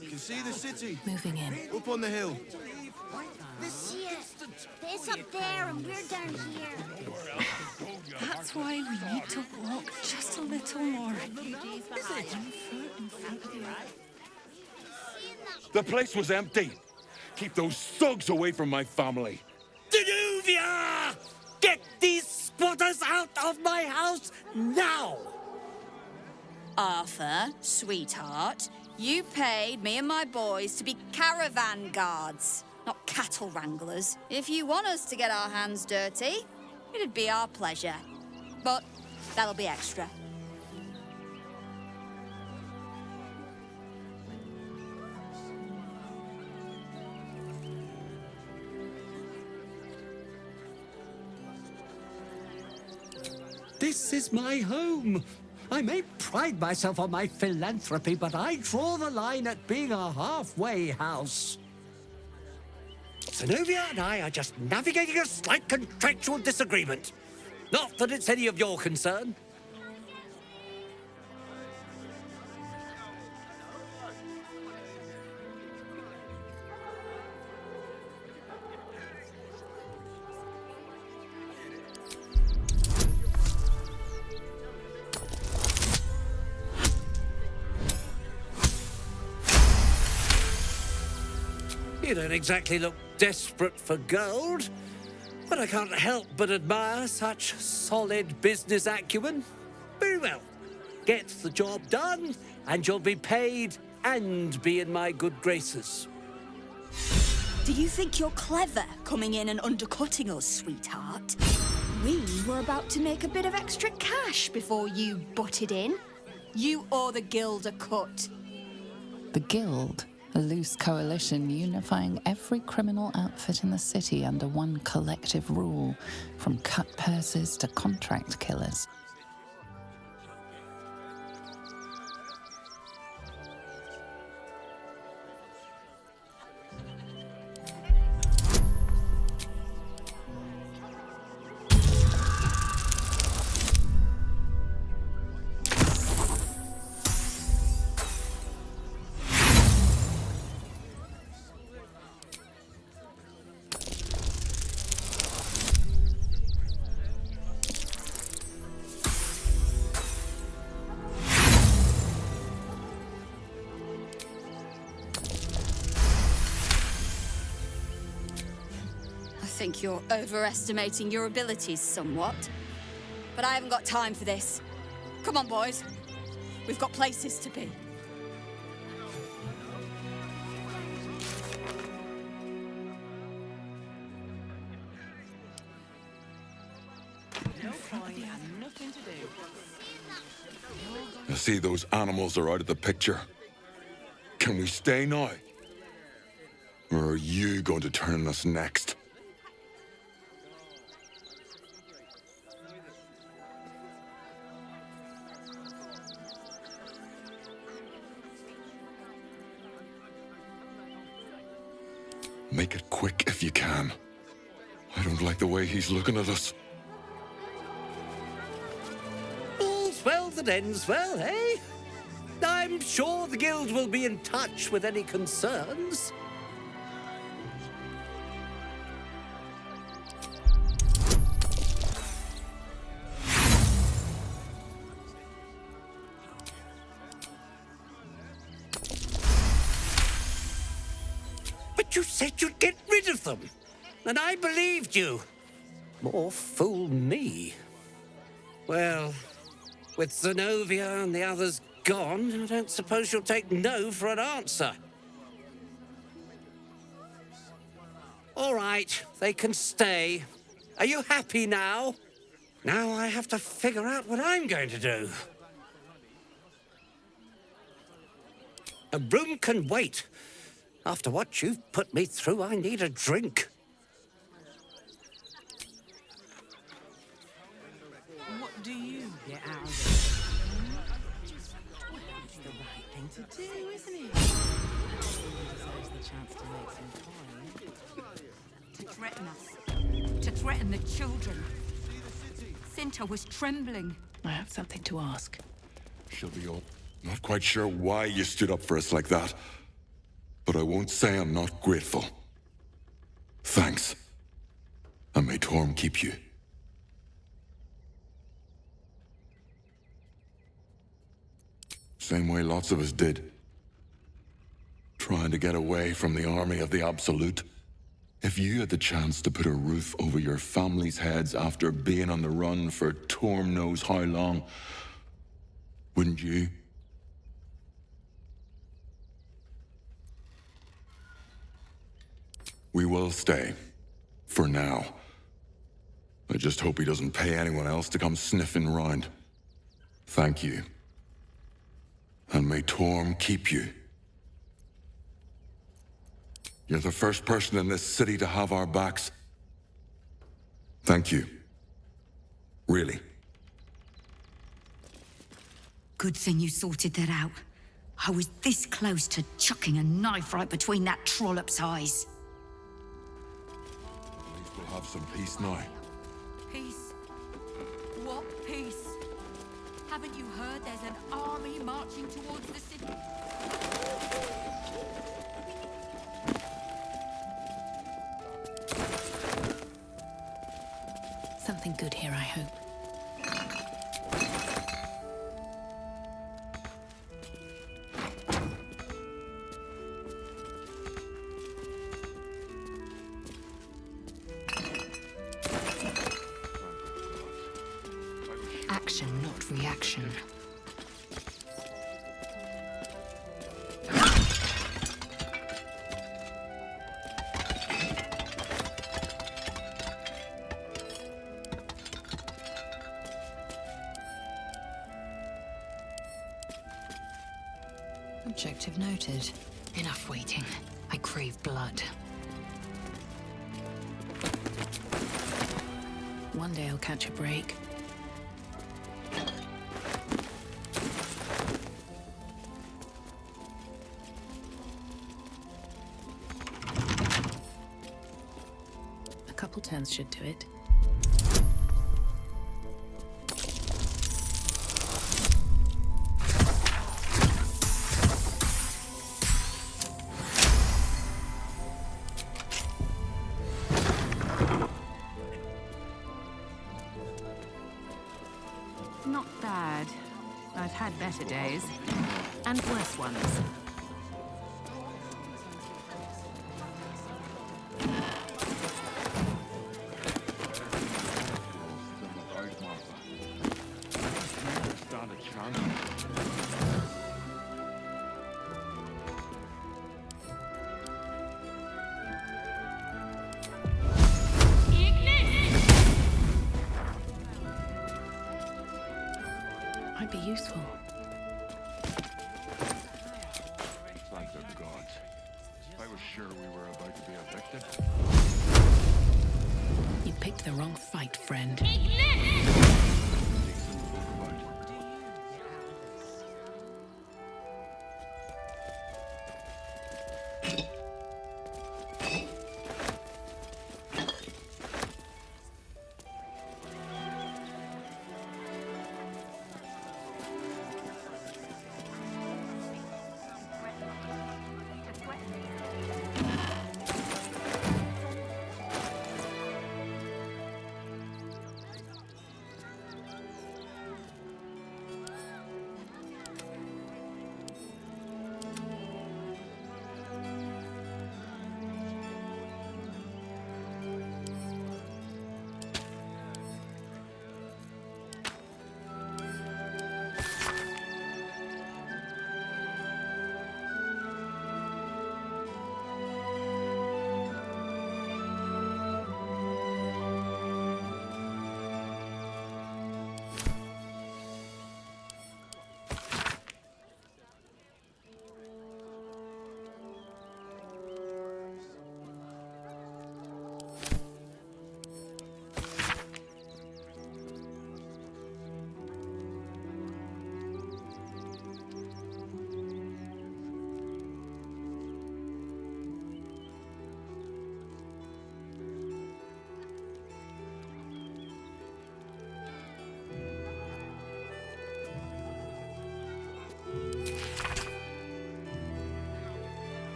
You can see the city. Moving in. Up on the hill. The siesta. It's up there and we're down here. That's why we need to walk just a little more. The place was empty. Keep those thugs away from my family. Danuvia! Get these squatters out of my house now! Arthur, sweetheart, you paid me and my boys to be caravan guards, not cattle wranglers. If you want us to get our hands dirty, it'd be our pleasure. But that'll be extra. This is my home. I may pride myself on my philanthropy, but I draw the line at being a halfway house. Zenobia and I are just navigating a slight contractual disagreement. Not that it's any of your concern. You don't exactly look desperate for gold, but I can't help but admire such solid business acumen. Very well. Get the job done, and you'll be paid and be in my good graces. Do you think you're clever coming in and undercutting us, sweetheart? We were about to make a bit of extra cash before you butted in. You owe the guild a cut. The Guild, a loose coalition unifying every criminal outfit in the city under one collective rule, from cut purses to contract killers. I think you're overestimating your abilities somewhat. But I haven't got time for this. Come on, boys. We've got places to be. I see those animals are out of the picture. Can we stay now? Or are you going to turn us next? Make it quick if you can. I don't like the way he's looking at us. All's well that ends well, eh? I'm sure the guild will be in touch with any concerns. But you said you'd get rid of them, and I believed you. More fool me. Well, with Zenobia and the others gone, I don't suppose you'll take no for an answer. All right, they can stay. Are you happy now? Now I have to figure out what I'm going to do. A room can wait. After what you've put me through, I need a drink. What do you get out of it? Well, it's the right thing to do, isn't it? Everyone deserves the chance to make some coin. To threaten us. To threaten the children. Cinta was trembling. I have something to ask. She'll be all... Not quite sure why you stood up for us like that. But I won't say I'm not grateful. Thanks. And may Torm keep you. Same way lots of us did. Trying to get away from the army of the Absolute. If you had the chance to put a roof over your family's heads after being on the run for Torm knows how long, wouldn't you? We will stay. For now. I just hope he doesn't pay anyone else to come sniffing round. Thank you. And may Torm keep you. You're the first person in this city to have our backs. Thank you. Really. Good thing you sorted that out. I was this close to chucking a knife right between that trollop's eyes. At least we'll have some peace now. Peace? What peace? Haven't you heard there's an army marching towards the city? Something good here, I hope. Action, not reaction. Objective noted. Enough waiting. I crave blood. One day I'll catch a break. A couple turns should do it. Not bad. I've had better days. And worse ones. Might be useful. Thank the gods. I was sure we were about to be evicted. You picked the wrong fight, friend.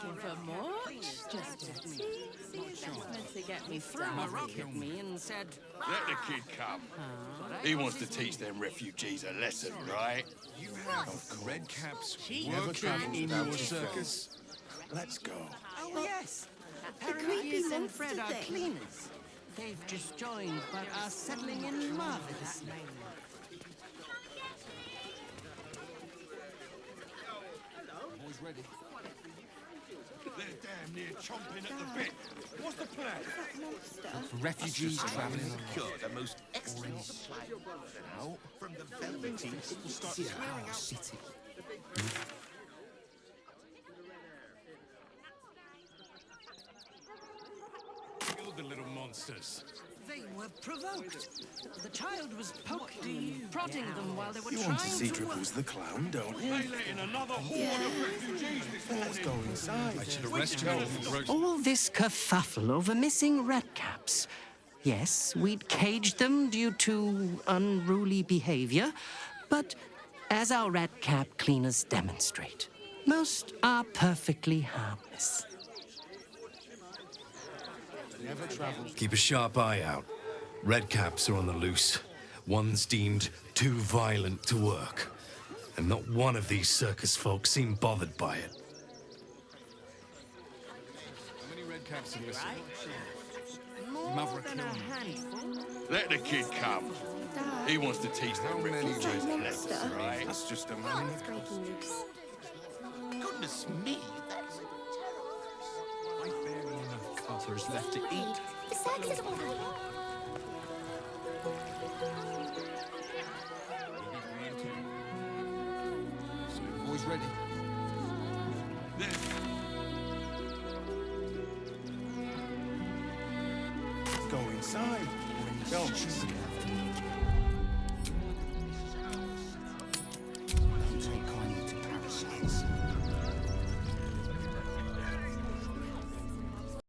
looking for much. Just a teensy assessment to get me through. Looked at me and said, Let the kid come. He wants to teach them refugees a lesson, right? You have red caps Never working travelled in without your his circus. Let's go. oh yes, the apparently creepy Yus and monster Fred are thing. cleaners. They've just joined, but are settling in marvelously. Boys ready? They're damn near chomping at the bit. What's the plan? For refugees traveling the most excellent supply now from the Velveteen City. Kill the little monsters. They were provoked. The child was poking, prodding them while they were You trying want to see to Dribbles the clown, don't you? They let in another horde of refugees this morning. Let's go inside. I should arrest you. All this kerfuffle over missing redcaps. Yes, we'd caged them due to unruly behavior, but as our redcap cleaners demonstrate, most are perfectly harmless. Keep a sharp eye out. Redcaps are on the loose. One's deemed too violent to work. And not one of these circus folk seem bothered by it. How many red caps are missing? More than a handful. Let the kid come. He wants to teach them refugees a lesson, right? That's just a man. Goodness me. I've barely enough coppers left to eat. The circus will help. Boys ready? Let's go inside. Go.